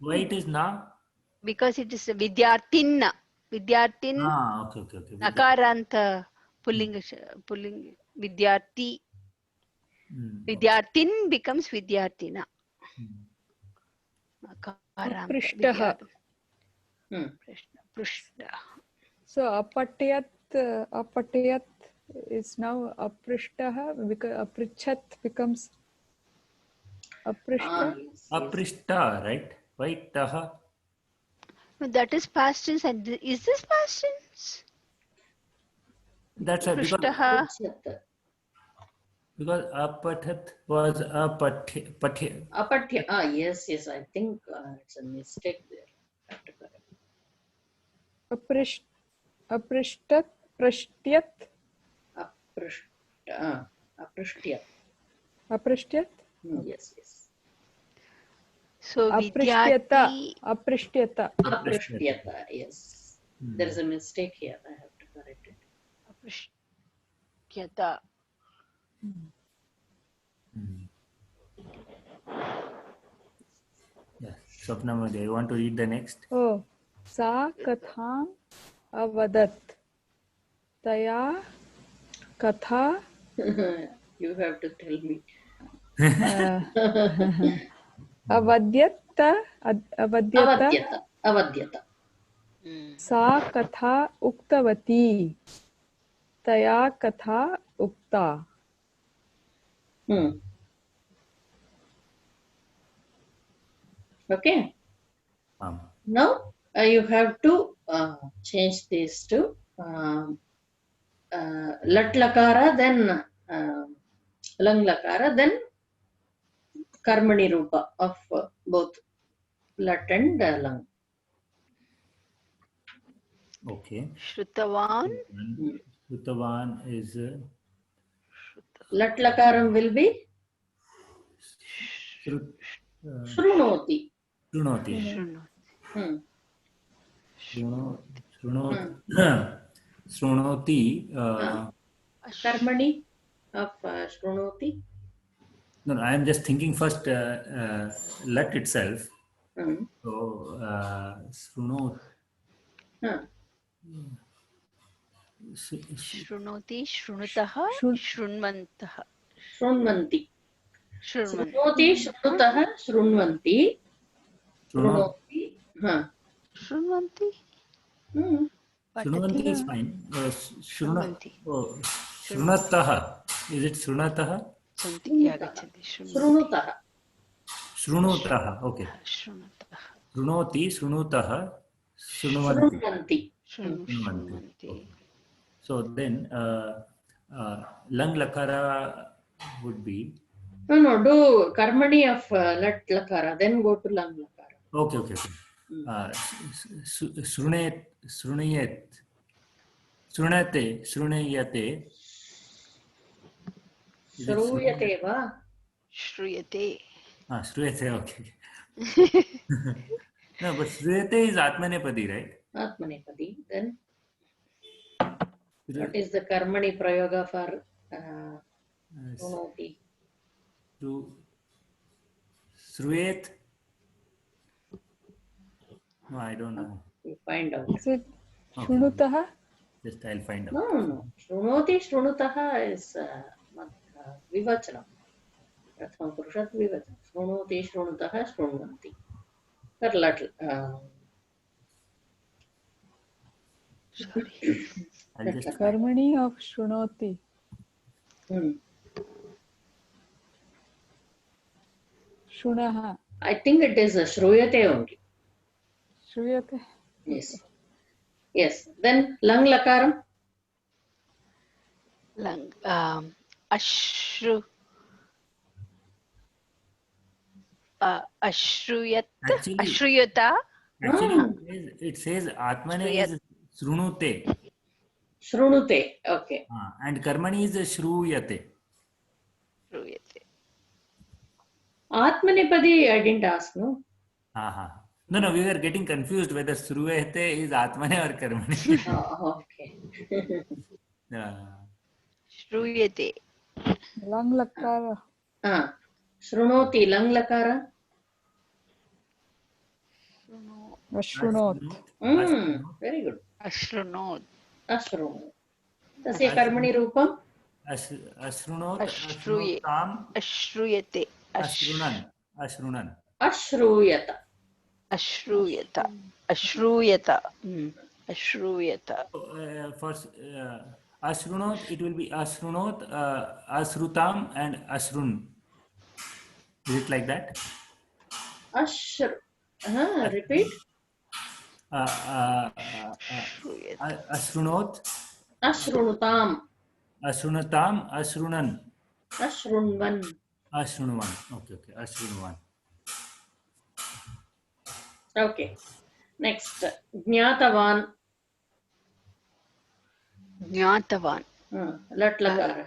Why it is na? Because it is Vidyarthin. Vidyarthin. Okay. Nakaranta pulling Vidyarthi. Vidyarthin becomes Vidyarthina. Prishtaha. Prishtaha. So apatyat is now aprishtaha because aprichat becomes aprishta. Aprishta, right? Why taha? No, that is past tense. And is this past tense? That's a Prishtaha. Because apathat was apatya. Apatya. Yes. I think it's a mistake there. I have to correct. Aprishtat, prashtyat. Aprishtyat. Yes. So Aprishyata. Vidyarthi. Aprishyata. Yes. There is a mistake here. I have to correct it. Aprishyata. Yeah. Swapna Madhya, you want to read the next? Oh, sa katham avadat. Taya katha. You have to tell me. Avadyata. Avadyata. Sa katha uktavati. Taya katha ukta. Okay. Now you have to change these to lat lakara, then lang lakara, then karmani rupa of both lat and lang. Okay. Shrutavan. Shrutavan is lat lakaram will be shrunoti. Shrunoti. Karmani of shrunoti. No, I am just thinking first lat itself. So shrunoti. Shrunoti, Shrunutaha, Shrunvantaha. Shrunvanti. Shrunoti, Shrunutaha, Shrunvanti. Shrunoti. Shrunvanti? Shrunvanti is fine. Shrunataha. Is it Shrunataha? Shrunutaha. Shrunutaha. Okay. Shrunoti, Shrunutaha, Shrunvanti. So then lang lakara would be. No, do karmani of lat lakara, then go to lang lakara. Okay. Shrunayate, Shrunayate. Shruyate va? Shruyate. Shruyate, okay. No, but Shruyate is Atmanepadi, right? Atmanepadi. Then what is the karmani prayoga for Shrunoti? Shruyet? No, I don't know. You find out. Is it Okay. Shrunutaha? Just I'll find out. No. Shrunoti, Shrunutaha is Vivachanam. Prathama Purushat Vivachanam. Shrunoti, Shrunutaha, Shrunvanti. I'll just Karmani of Shrunoti. Shrunaha. I think it is a Shruyate only. Shruyate. Yes. Yes. Then Lang Lakaram. Lang, ashru, ashruyat, Actually- ashruyata, Actually, it says Atmane is Shrunute. Shrunute. Okay. And Karmani is Shruyate. ashruyate. Atmanipadi, I didn't ask, no? No, we were getting confused whether Shruyate is Atmane or Karmani. Oh, okay. Shruyate. Lang Lakara. Shrunoti, Lang Lakara. Ashrunot. Very good. Ashrunot. Ashrunot. Tasya Karmani Rupam. Ashrunot, Ashruye. Ashrunotam, Ashruyate. Ashrunan. Ashrunan. Ashruyata. Ashruyata. Ashruyata. Ashruyata. For Ashrunot, it will be Ashrunot, Asrutam, and Ashrun. Is it like that? Repeat. Ashrunot, Ashrunutam. Ashrunatam, Ashrunan. Ashrunvan. Ashrunvan. Okay. Ashrunvan. Okay. Next. Jnatavan. Jnatavan. Latlakara.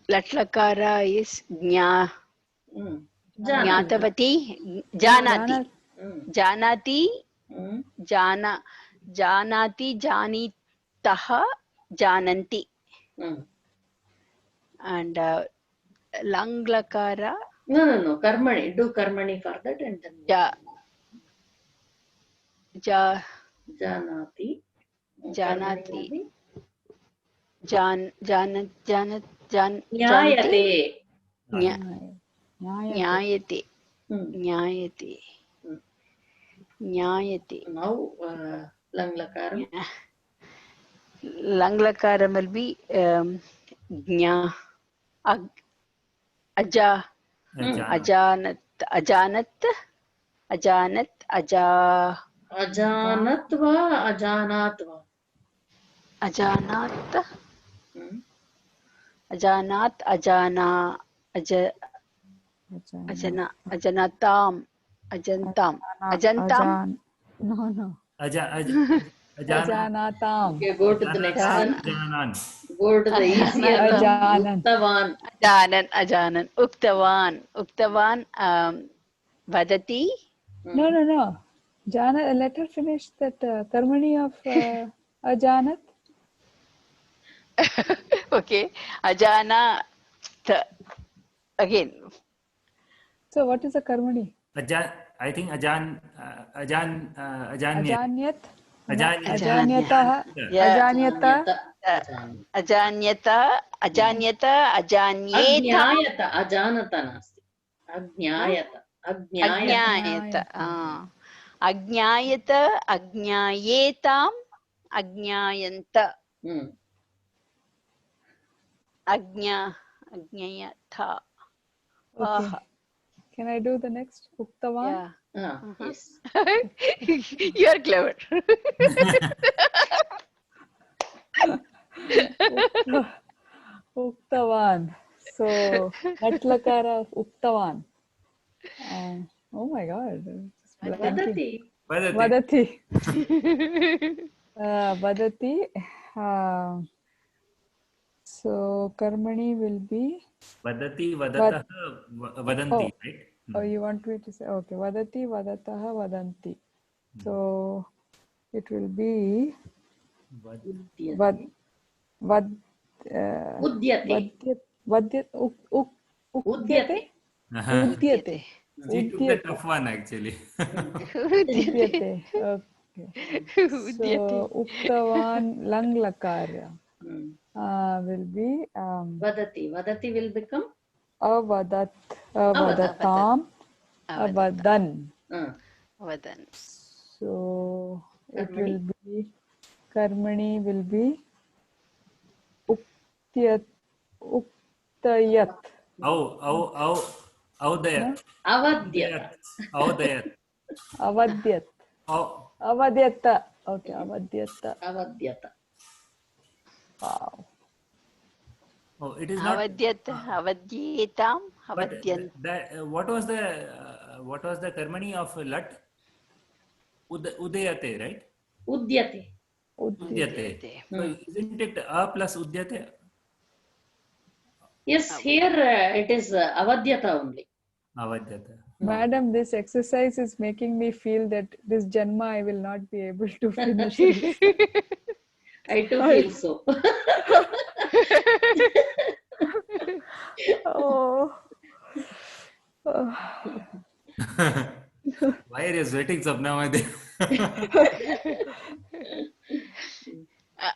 Latlakara is jna. Jnatavati. Janati. Janati. Janati. Janitaha. Jananti. And Langlakara. No. Karmani. Do Karmani for that and then. Janati. Janati. Nyayate. Nyayate. Nyayate. Nyayate. Now, Langlakaram. Langlakaram will be Jna. Aja. Ajanat. Ajanat. Ajanat. Ajanatva. Ajanatva. Ajanat. Ajanat. Ajana. Ajana. Ajanatam. Ajantam. Ajantam. No. Ajanatam. Okay, go to the next one. Ajanan. Go to the easier one. Ajanan. Uktavan. Ajanan. Uktavan. Vadati. No. Jana, let her finish that Karmani of Ajanat. Okay. Ajana. Again. So what is the Karmani? I think Ajanyat. Ajanyat. Ajanyata. Ajanyata. Ajanyata. Ajanyetam. Agnyayata. Ajanata nasti. Agnyayata. Agnyayata. Agnyayetam. Agnayanta. Agnayata. Okay. Can I do the next? Uktavan? Yeah. Yes. You are clever. Uktavan. So, Latlakara Uktavan. Oh my God. Vadati. Vadati. Vadati. So, Karmani will be. Vadati, Vadataha, Vadanti, right? Oh, you want me to say? Okay. Vadati, Vadataha, Vadanti. So, it will be. Udyate. Udyate. Udyate. She took the tough one actually. Udyate. Okay. Udyate. So Uktavan Lang Lakara Hmm. will be Vadati. Vadati will become Avadat, Avadatam, Avadan. Vadan. So it Karmani. will be Karmani will be Uktyat, Uktayat. Audayat. Avadyat. Audayat. Avadyat. Oh, Avadyata. Okay, Avadyata. Avadyata. Wow. oh, it is not. Avadyat. Avadyetam. But Avadyan. what was the karmani of lat? Udayate, right? Udyate. Udyate. So isn't it a plus udyate? Yes, here it is avadyata only. Avadyata. Madam, this exercise is making me feel that this Janma I will not be able to finish this. I too feel so. Oh. Why are you sweating, Sapna?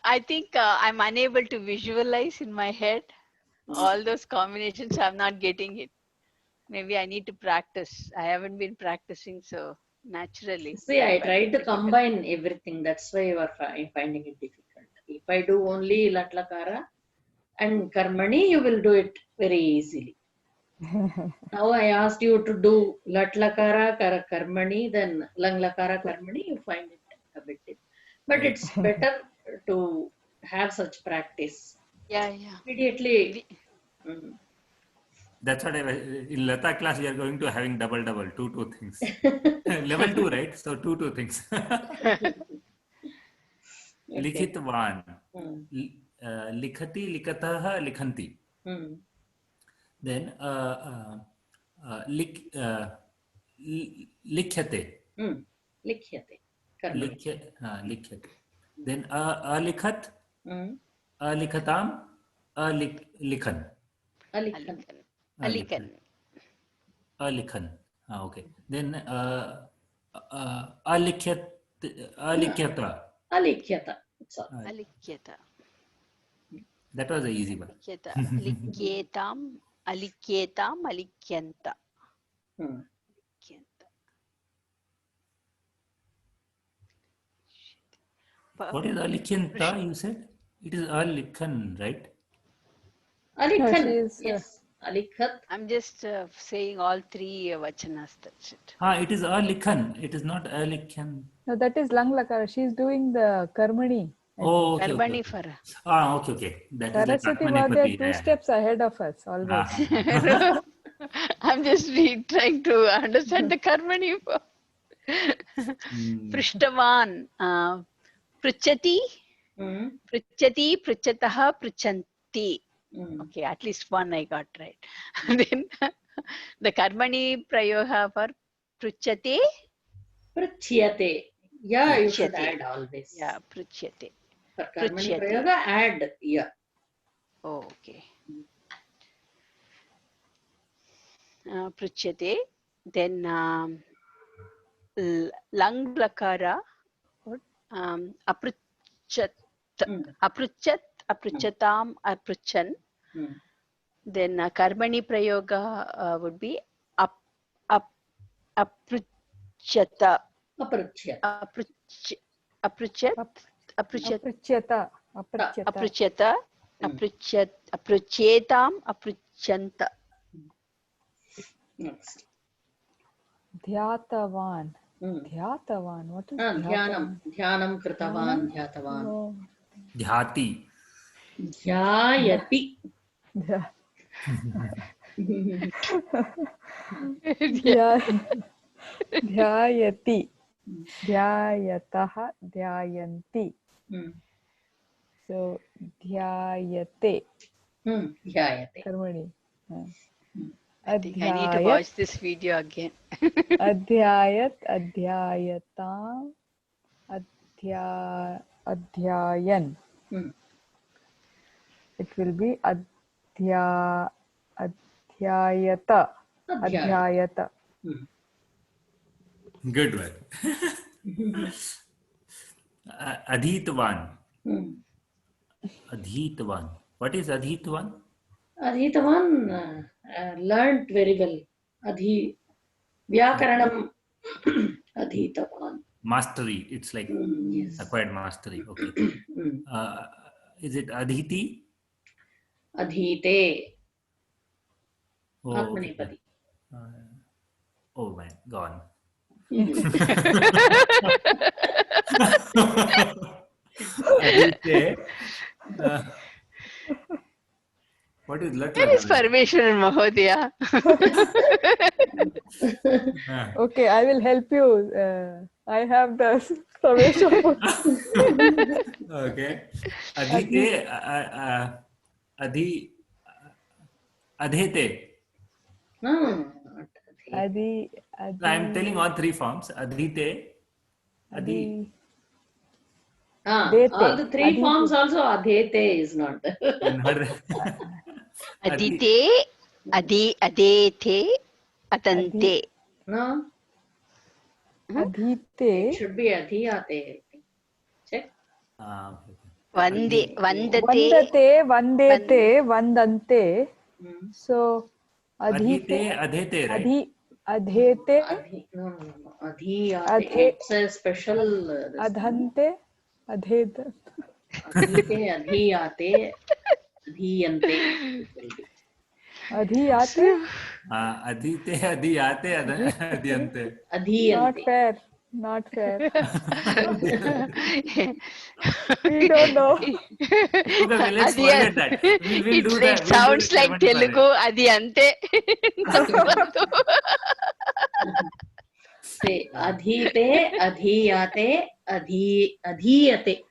I think I'm unable to visualize in my head all those combinations. I'm not getting it. Maybe I need to practice. I haven't been practicing so naturally. See, I try to difficult. combine everything. That's why you are finding it difficult. If I do only latlakara and karmani, you will do it very easily. Now I asked you to do latlakara, karmani, then langlakara, karmani. You find it a bit difficult. But it's better to have such practice. Yeah, yeah. Immediately. That's what in Lata class we are going to having double, two things. Level 2, right? So two things. Likhitvan. Likhati, likataha, likhanti. Then likhyate. Likhyate. Likhyate. Then alikhat, alikhatam, alikhan. Alikhan. Alikan. Alikhan. Okay. Then alikhyata. Alikhyata. Sorry. Alikyata. That was the easy one. Alikyata. Alikyetam. Alikyetam. Alikyanta. Alikyanta. What is alikhyanta, you said? It is alikhan, right? Alikhan. Yes. Alikhat. I'm just saying all three vachanas. That's it. It is alikhan. It is not alikhan. No, that is Lang Lakara. She is doing the Karmani. Oh, okay. Karmani Okay. for. Okay. That Saraswati is like Vadya 2 steps ahead of us, always. I'm just trying to understand the Karmani for. Prishtavan. Pruchati. Pruchati. Pruchataha. Pruchanti. Okay, at least one I got right. Then the Karmani prayoga for Pruchate. Prachyate. Yeah, you should add always. Yeah, Pruchate. For Karmani prayoga, add yeah. Oh, okay. Pruchate. Then Lang Lakara. Apruchat. Apruchat. Apruchatam. Apruchan. Then Karmani prayoga would be apruchata. Apruchyata. Apruchetam. Apruchanta. Next. Dhyatavan. Dhyatavan. What is Dhyatavan? Dhyanam kritavan. Dhyatavan. Oh. Dhyati. Dhyayati. Dhyayati. Dhyayataha. Dhyayanti. So, Dhyayate. Dhyayate. Karmani. I think I need to watch this video again. Adhyayat, adhyayatam, adhyayan. It will be adhyayata. adhyayata. Good one. Adhitvan. Adhitvan. What is Adhitvan? Adhitavan, learned very well. Vyakaranam Adhitavan. Mastery. It's like Yes. acquired mastery. Okay. Is it Adhiti? Adhite. Oh, Atmanepadi. Oh man, gone. Adhite. What is Lat? There is Parmeshwaran Mahodaya. Okay, I will help you. I have the Pravesha. Okay. Adhite. Adhete. No, not Adi, I am telling all three forms. Adhite. Adi. all the three forms also Adhete is not there. Adite, adete, atante. No, Adhite. it should be Adhiyate. Check. Vande, vandate, Vandate, vandete, vandante. So, Adhite, adhite, adhete, right? adhete, No. Adhiyate. It's a special. adhante, adhete. Adhite, adhiyate, adhiyante. Adhiyate? Adhite, adhiyate, adhyante. Not Adhiyante. fair. Not fair. We don't know. Okay, let's forget that. We'll do that. It sounds like Telugu. Adi ante. Say adhite, adhiyate, adhiyate.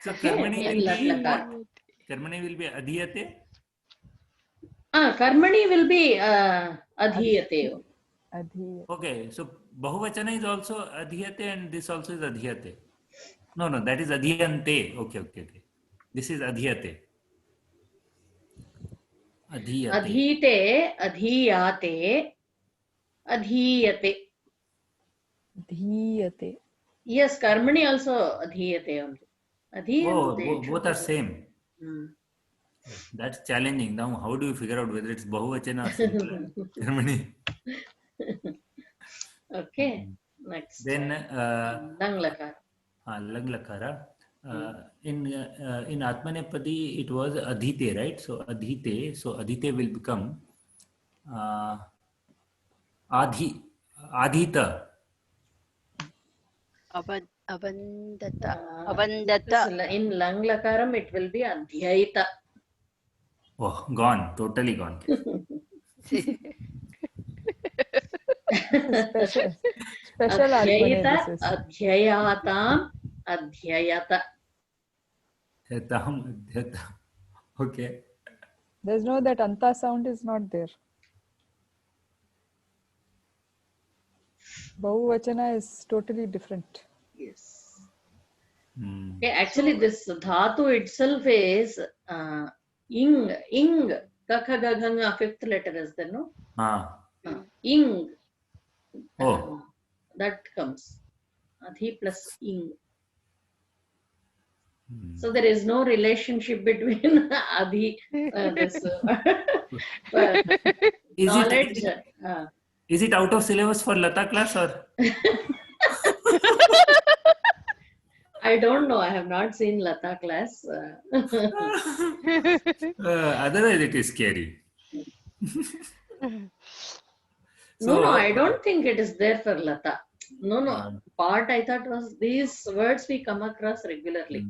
So karmani will be adhiyate. Karmani will be adhiyate. Okay, so bahuvachana is also adhiyate and this also is adhiyate. No, that is adhiyante. Okay. This is adhiyate. Adhite, adhiyate, adhiyate. Dhiyate. Yes, karmani also adhiyate only. Adhiyante. Both are same. That's challenging. Now, how do you figure out whether it's bahuvachana or singular? Karmani. Okay, next. Then Langlakara. Langlakara. In Atmanepadi, it was adhite, right? So adhite will become adhita. Avandata. In Langlakaram, it will be adhyaita. Oh, gone. Totally gone. Special Adhyaita, adhyayatam, adhyayatam, adhyayata. Adhyata. Okay. There's no that anta sound is not there. Bahuvachana is totally different. Yes. Okay, actually, this dhatu itself is ing, kakha gaghanga, fifth letter is there, no? Ing. That comes. Adhi plus ing. So there is no relationship between adhi, this knowledge. Is it out of syllabus for Lata class or? I don't know. I have not seen Lata class. Otherwise, it is scary. No, I don't think it is there for Lata. No. Part I thought was these words we come across regularly.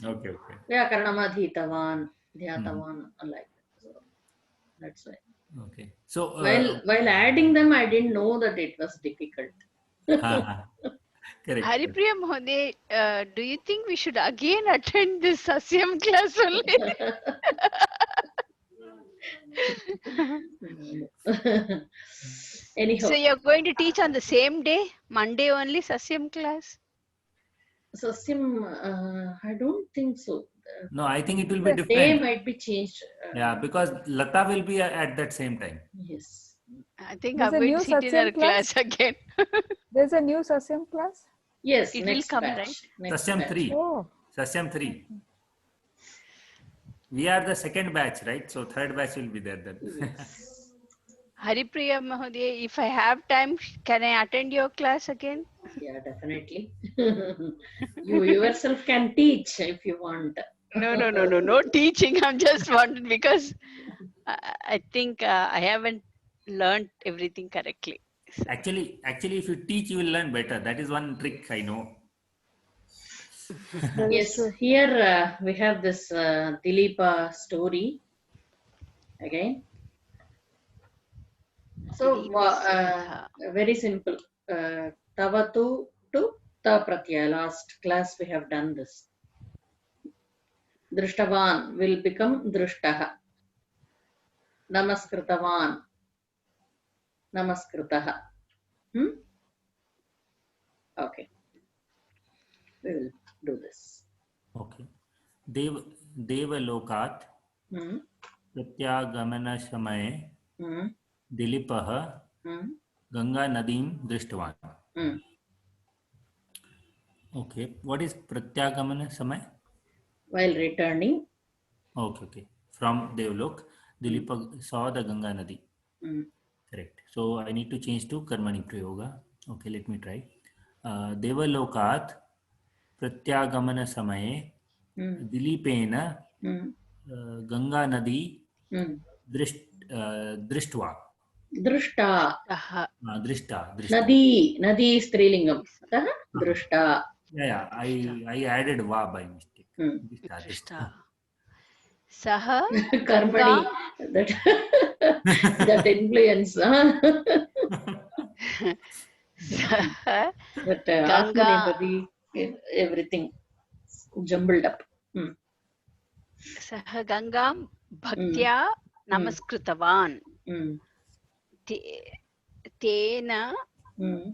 Okay. Vyakaramadhitavan, dhyatavan, like that. So that's why. Okay. So while adding them, I didn't know that it was difficult. Correct. Haripriya Mohode, do you think we should again attend this Sasyam class only? Anyhow. So you're going to teach on the same day, Monday only, Sasyam class? Sasyam, I don't think so. No, I think it will be They different. might be changed. Yeah, because Lata will be at that same time. Yes. I think There's I'm a going new to sit in Satyam her class? class again. There's a new Sasyam class? Yes, It will next come, batch. right? Next Sasyam batch. 3. Oh, Sasyam 3. We are the second batch, right? So third batch will be there then. Yes. Haripriya Mahodaya, if I have time, can I attend your class again? Yeah, definitely. You yourself can teach if you want. No teaching. I'm just wondering because I think I haven't learned everything correctly. So, Actually, if you teach, you will learn better. That is one trick I know. that is Yes, true. here we have this Dilipa story again. So, Dilipa very simple. Tavatu to ta pratyaya. Last class we have done this. Drishtavan will become drishtaha. Namaskritavan. Namaskritah. Okay, we will do this. Okay. Devalokat Hmm. प्रत्यागमन समये Hmm. दिलीपः Hmm. Ganga नदीं दृष्टवान्. Hmm. Okay. What is प्रत्यागमन समय? While returning. Okay. From Devlok, Dilipa saw the Ganga Nadi. Hmm. Correct. So I need to change to Karmani Prayoga. Okay, let me try. Devalokat प्रत्यागमन समये Hmm. दिलीपेन Hmm. Ganga नदी Hmm. दृष्ट्वा Drishta. दृष्टा Nadi strilingam. Tah drishta. Yeah, I added va by mistake. Hmm. Drishta. Saha Karmani. That influence. Saha But Ganga. Atmanepadi, everything jumbled up. Saha Gangam Bhaktya Namaskritavaन्. Hmm. Tena Hmm.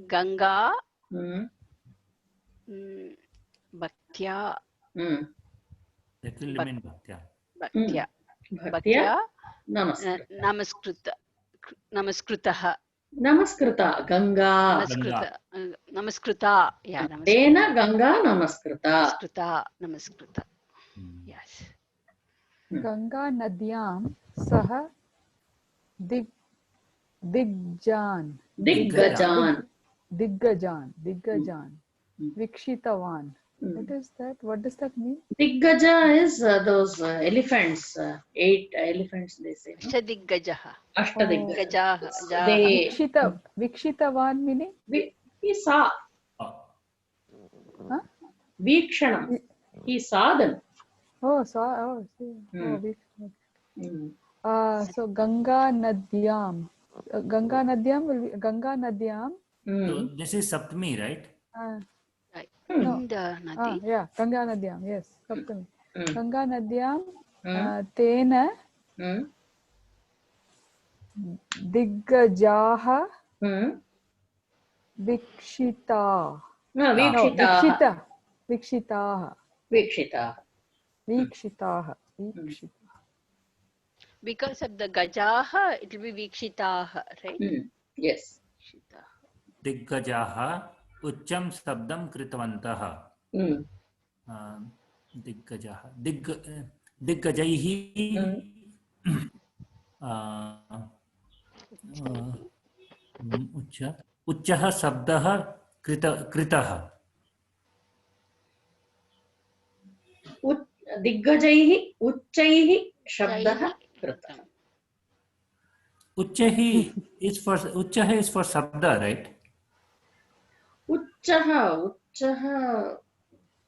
Ganga Hmm. Bhaktya Hmm. That will remain Bhaktya. Bhaktya Bhaktya Namaskritah. Namaskritah Namaskritah. Ganga. Namaskritah. Yeah, Tena Ganga Namaskritah. Namaskritah. Yes. Ganga Nadyam Saha Diggajan Vikshitavan. What is that? What does that mean? Diggaja is those elephants. 8 elephants they say. No? Ashtadiggajaha. Ashtadiggaja. Gajaha. They Vikshitavan meaning? he saw. Huh? Vikshanam. He saw them. Oh, see. Hmm. So Ganga Nadyam. Ganga Nadyam. So this is Saptami, right? The Nadi. Yeah, Ganga Nadyam, yes. Saptami. Ganga Nadyam Hmm. Tena Hmm. Diggajaha Hmm. Vikshita. No, Vikshitaha. Because of the Gajaha, it will be Vikshitaha, right? Yes. Diggajaha Uchcham Sabdam Kritavantah. Diggajaha. Diggajaihi Uchchaha Sabdaha Kritaha. Diggajaihi Uchchaihi Shabdaha Krita. Uchchaha is for Sabda, right? Uchchaha.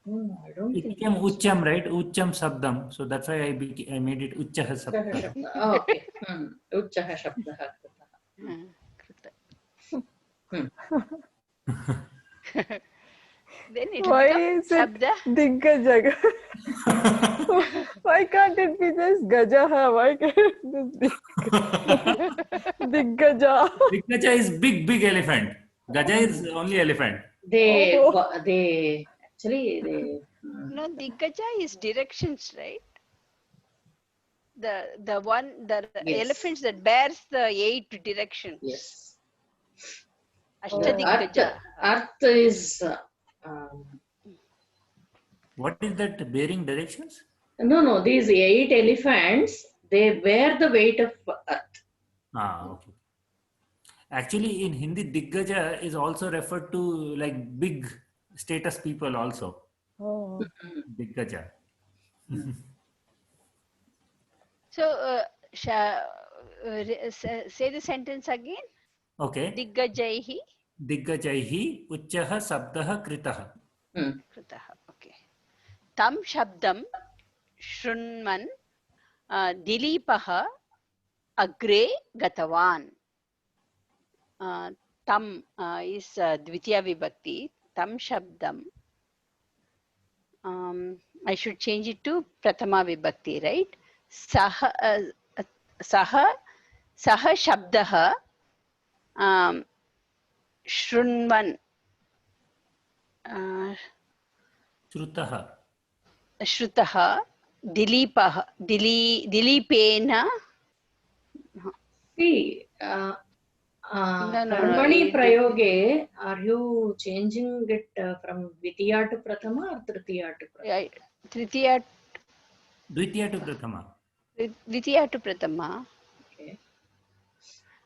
I don't It think became Uchcham, right? Uchcham Sabdam. So that's why I made it Uchchaha Sabda. Okay. Uchchaha Shabdaha Krita. Then it Why will is become it Shabda. Diggajaga? Why can't it be just Gajaha? Why can't it be Diggaja? Diggaja is big elephant. Gaja is only elephant. They No, Diggaja is directions, right? The Yes. elephants that bears the 8 directions. Yes. Ashtadiggaja. Earth is What is that bearing directions? no. These 8 elephants, they bear the weight of Earth. Okay. Actually, in Hindi, Diggaja is also referred to like big status people also. Oh, Diggaja. So, say the sentence again. Okay. Diggajaihi Diggajaihi uchchaha sabdaha kritah. krutah. Okay. Tam shabdam shrunman Dilipah agre gatavan. Tam is Dvitiya Vibhakti. Tam shabdam. I should change it to Prathama Vibhakti, right? Saha shabdaha shrunvan Shrutaha. Shrutah Dilipena. See, No. Karmani Prayoge, are you changing it from Dvitiya to Prathama or Tritiya to Prathama? Tritiya Dvitiya to Prathama. Dvitiya to Prathama. Okay.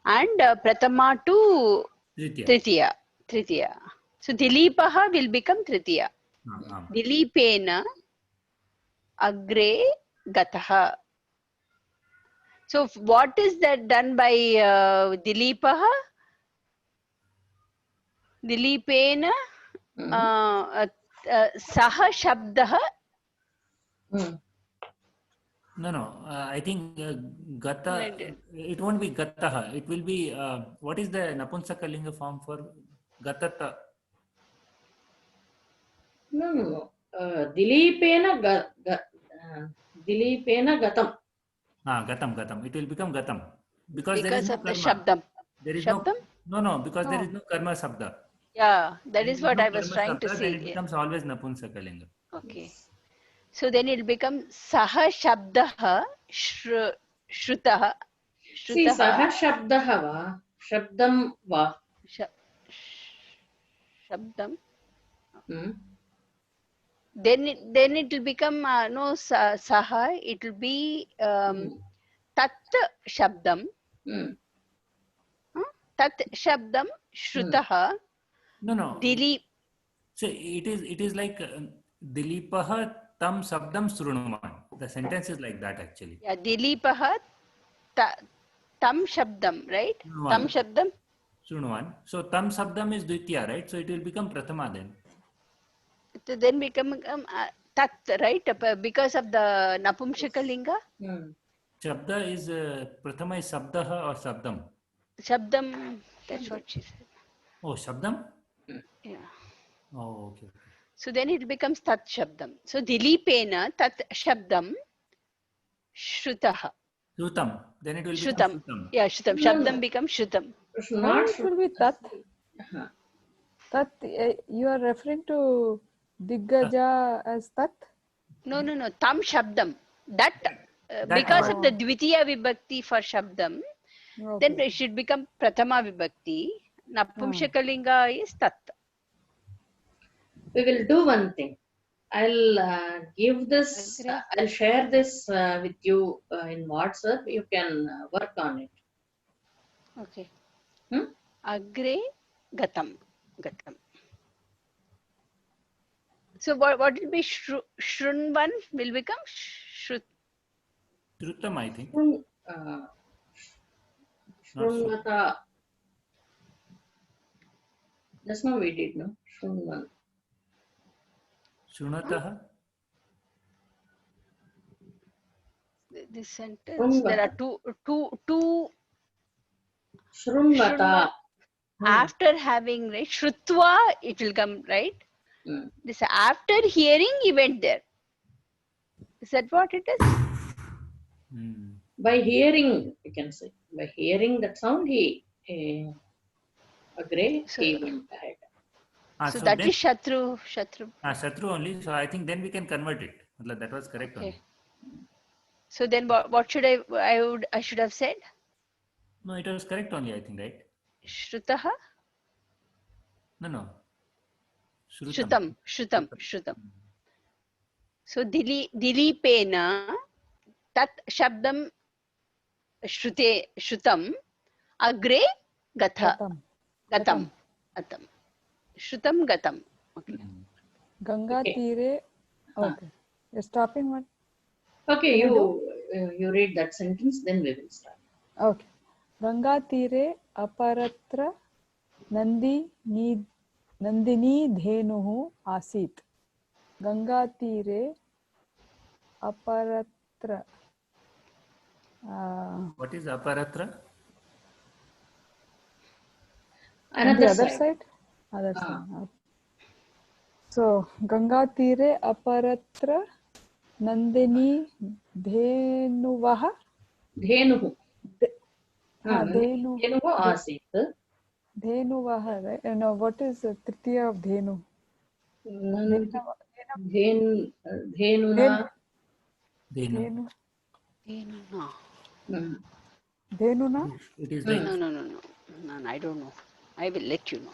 And Prathama to Tritiya. Tritiya. So Dilipaha will become Tritiya. Dilipena agre gataha. So what is that done by Dilipaha? Dilipena saha shabdaha. No. I think gata. It won't be gataha. It will be what is the Napunsakalinga form for gatata? No. Dilipena gatam. Gatam. It will become gatam because there is Because no of the karma. shabdam. There is Shabdam? no because there is no karma sabda. Yeah, that When is there what no I was karma trying to sabda, say. then it becomes always Napunsakalinga. Okay. So then it becomes saha shabdaha shrutaha. See, saha shabdaha va, shabdam va. Shabdam. Then it will become no saha. It will be tat shabdam. Tat shabdam shrutaha. No. Dilip. So it is like Dilipaha tam sabdam srunuman. The sentence is like that actually. Yeah, Dilipaha tam shabdam, right? Srunuman. Tam shabdam. Srunuman. So tam sabdam is Dvitiya, right? So it will become Prathama then. To then become tat, right? Because of the Napumsakalinga. Shabda is Prathama is Sabdaha or Sabdam? Shabdam, that's what she said. Oh, Shabdam? Yeah. Oh, okay. So then it becomes tat shabdam. So Dilipena tat shabdam shrutaha. Shrutam. Then it will become Shrutam. Shrutam. Yeah, Shrutam. Shabdam becomes Shrutam. why it will be tat? Tat, you are referring to Diggaja as tat? No. Tam shabdam. That because of the Dvitiya Vibhakti for shabdam, then it should become Prathama Vibhakti. Napumsakalinga is tat. We will do one thing. I'll give this, I'll share this with you in WhatsApp. You can work on it. Okay. Agre gatam. So what will be Shrunvan will become Shrutam, I think. Shrunvata. Just now we did, no? Shrunvan. Shrunataha? This sentence, there are two Shrunvata. After having, right, Shrutva, it will come, right? This after hearing, he went there. Is that what it is? By hearing, you can say. By hearing that sound, he agreed, he went ahead. So so that then, is Shatru. Shatru only. So I think then we can convert it. That was correct Okay. only. So then what should I should have said? No, it was correct only, I think, right? Shrutaha? No. Shrutam. Shrutam. So Dilipena tat shabdam shrutam agre gatam. Shrutam gatam. Okay. Ganga Tire. Okay. You're stopping one? Okay, Can I you read that sentence, then we will start. Okay. Ganga Tire aparatra nandini धेनुः आसीत्. Ganga Tire aparatra. What is aparatra? On the Another other side. side? Other side. Okay. So, Ganga Tire aparatra Nandini Dhenuvah. Dhenuhu. Dhenu. Dhenuhu asit. Dhenuvah, right? No, what is the Tritiya of Dhenu? Dhenuna. Dhenu. Dhenuna? It is like No, I don't know. I will let you know.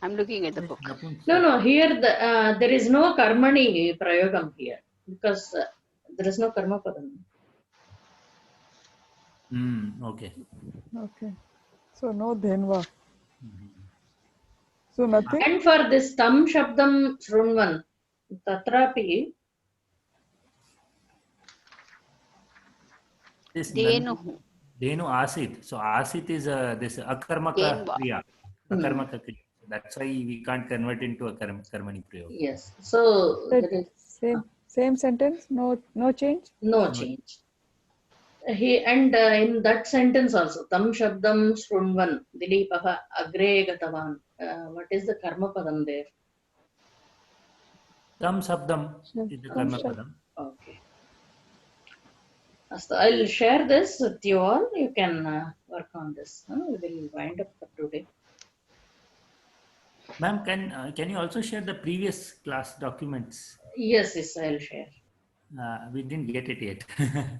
I'm looking at the book. No, here there is no karmani prayogam here because there is no karma padam. Okay. Okay. So, no Dhenva. So, nothing? And for this tam shabdam shrunvan, tatrapi This Dhenuhu. Dhenu asit. So asit is this akarmaka kriya. Akarmaka kriya. That's why we can't convert into a karmani prayoga. Yes. So there is Same sentence? No change? no change. In that sentence also, tam shabdam shrunvan Dilipah agre gatavan. What is the karma padam there? Tam sabdam is the karma padam. Okay. So I'll share this with you all. You can work on this. We will wind up for today. Ma'am, can you also share the previous class documents? Yes, I'll share. We didn't get it yet.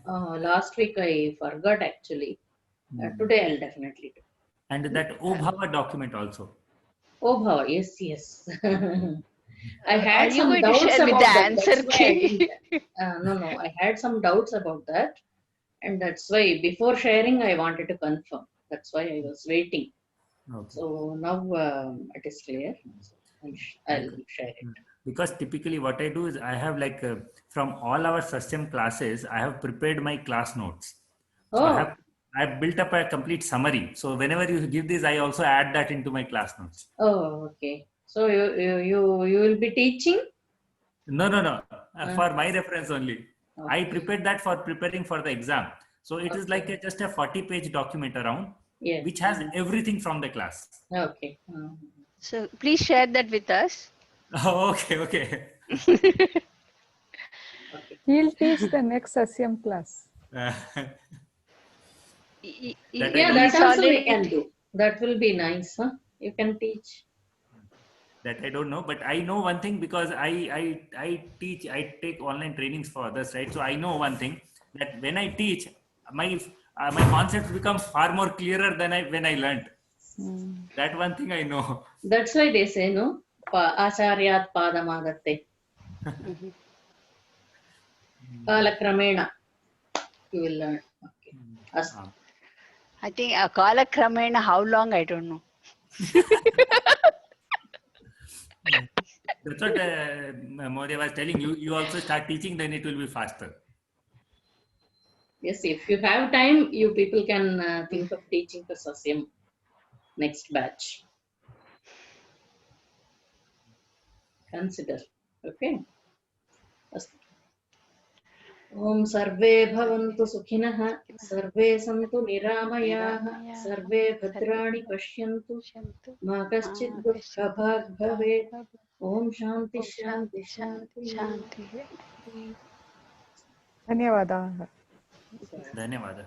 Last week I forgot actually. Today I'll definitely do. And that Obhava document also. Obhava, yes. I had Are you some going to doubts share about with the that. answer That's why I key? didn't. No. I had some doubts about that, and that's why before sharing I wanted to confirm. That's why I was waiting. Okay. So now it is clear. So I'll share it. Because typically what I do is I have from all our Sasyam classes, I have prepared my class notes. So I have built up a complete summary. So whenever you give this, I also add that into my class notes. Oh, okay. So you will be teaching? No. For my reference only. Okay. I prepared that for preparing for the exam. So it is like just a 40-page document around, which has everything from the class. Okay. So please share that with us. Oh, okay. He'll teach the next Sasyam class. That also we can do. That will be nice, huh? You can teach. That I don't know, but I know one thing because I take online trainings for others, right? So I know one thing, that when I teach, my concepts become far more clearer than when I learned. That one thing I know. That's why they say, no? Acharyat padamagatte. Kalakramena. You will learn. Okay. I think Kalakramena, how long? I don't know. That's what Modi was telling you. You also start teaching, then it will be faster. Yes, if you have time, you people can think of teaching for Sasyam next batch. Consider. Okay. Om sarve bhavantu sukhinah, sarve santu niramayah, sarve bhadrani pashyantu, ma kaschid dukkha bhag bhavet. Om shanti shanti shanti. Dhanyavadah. Dhanyavadah.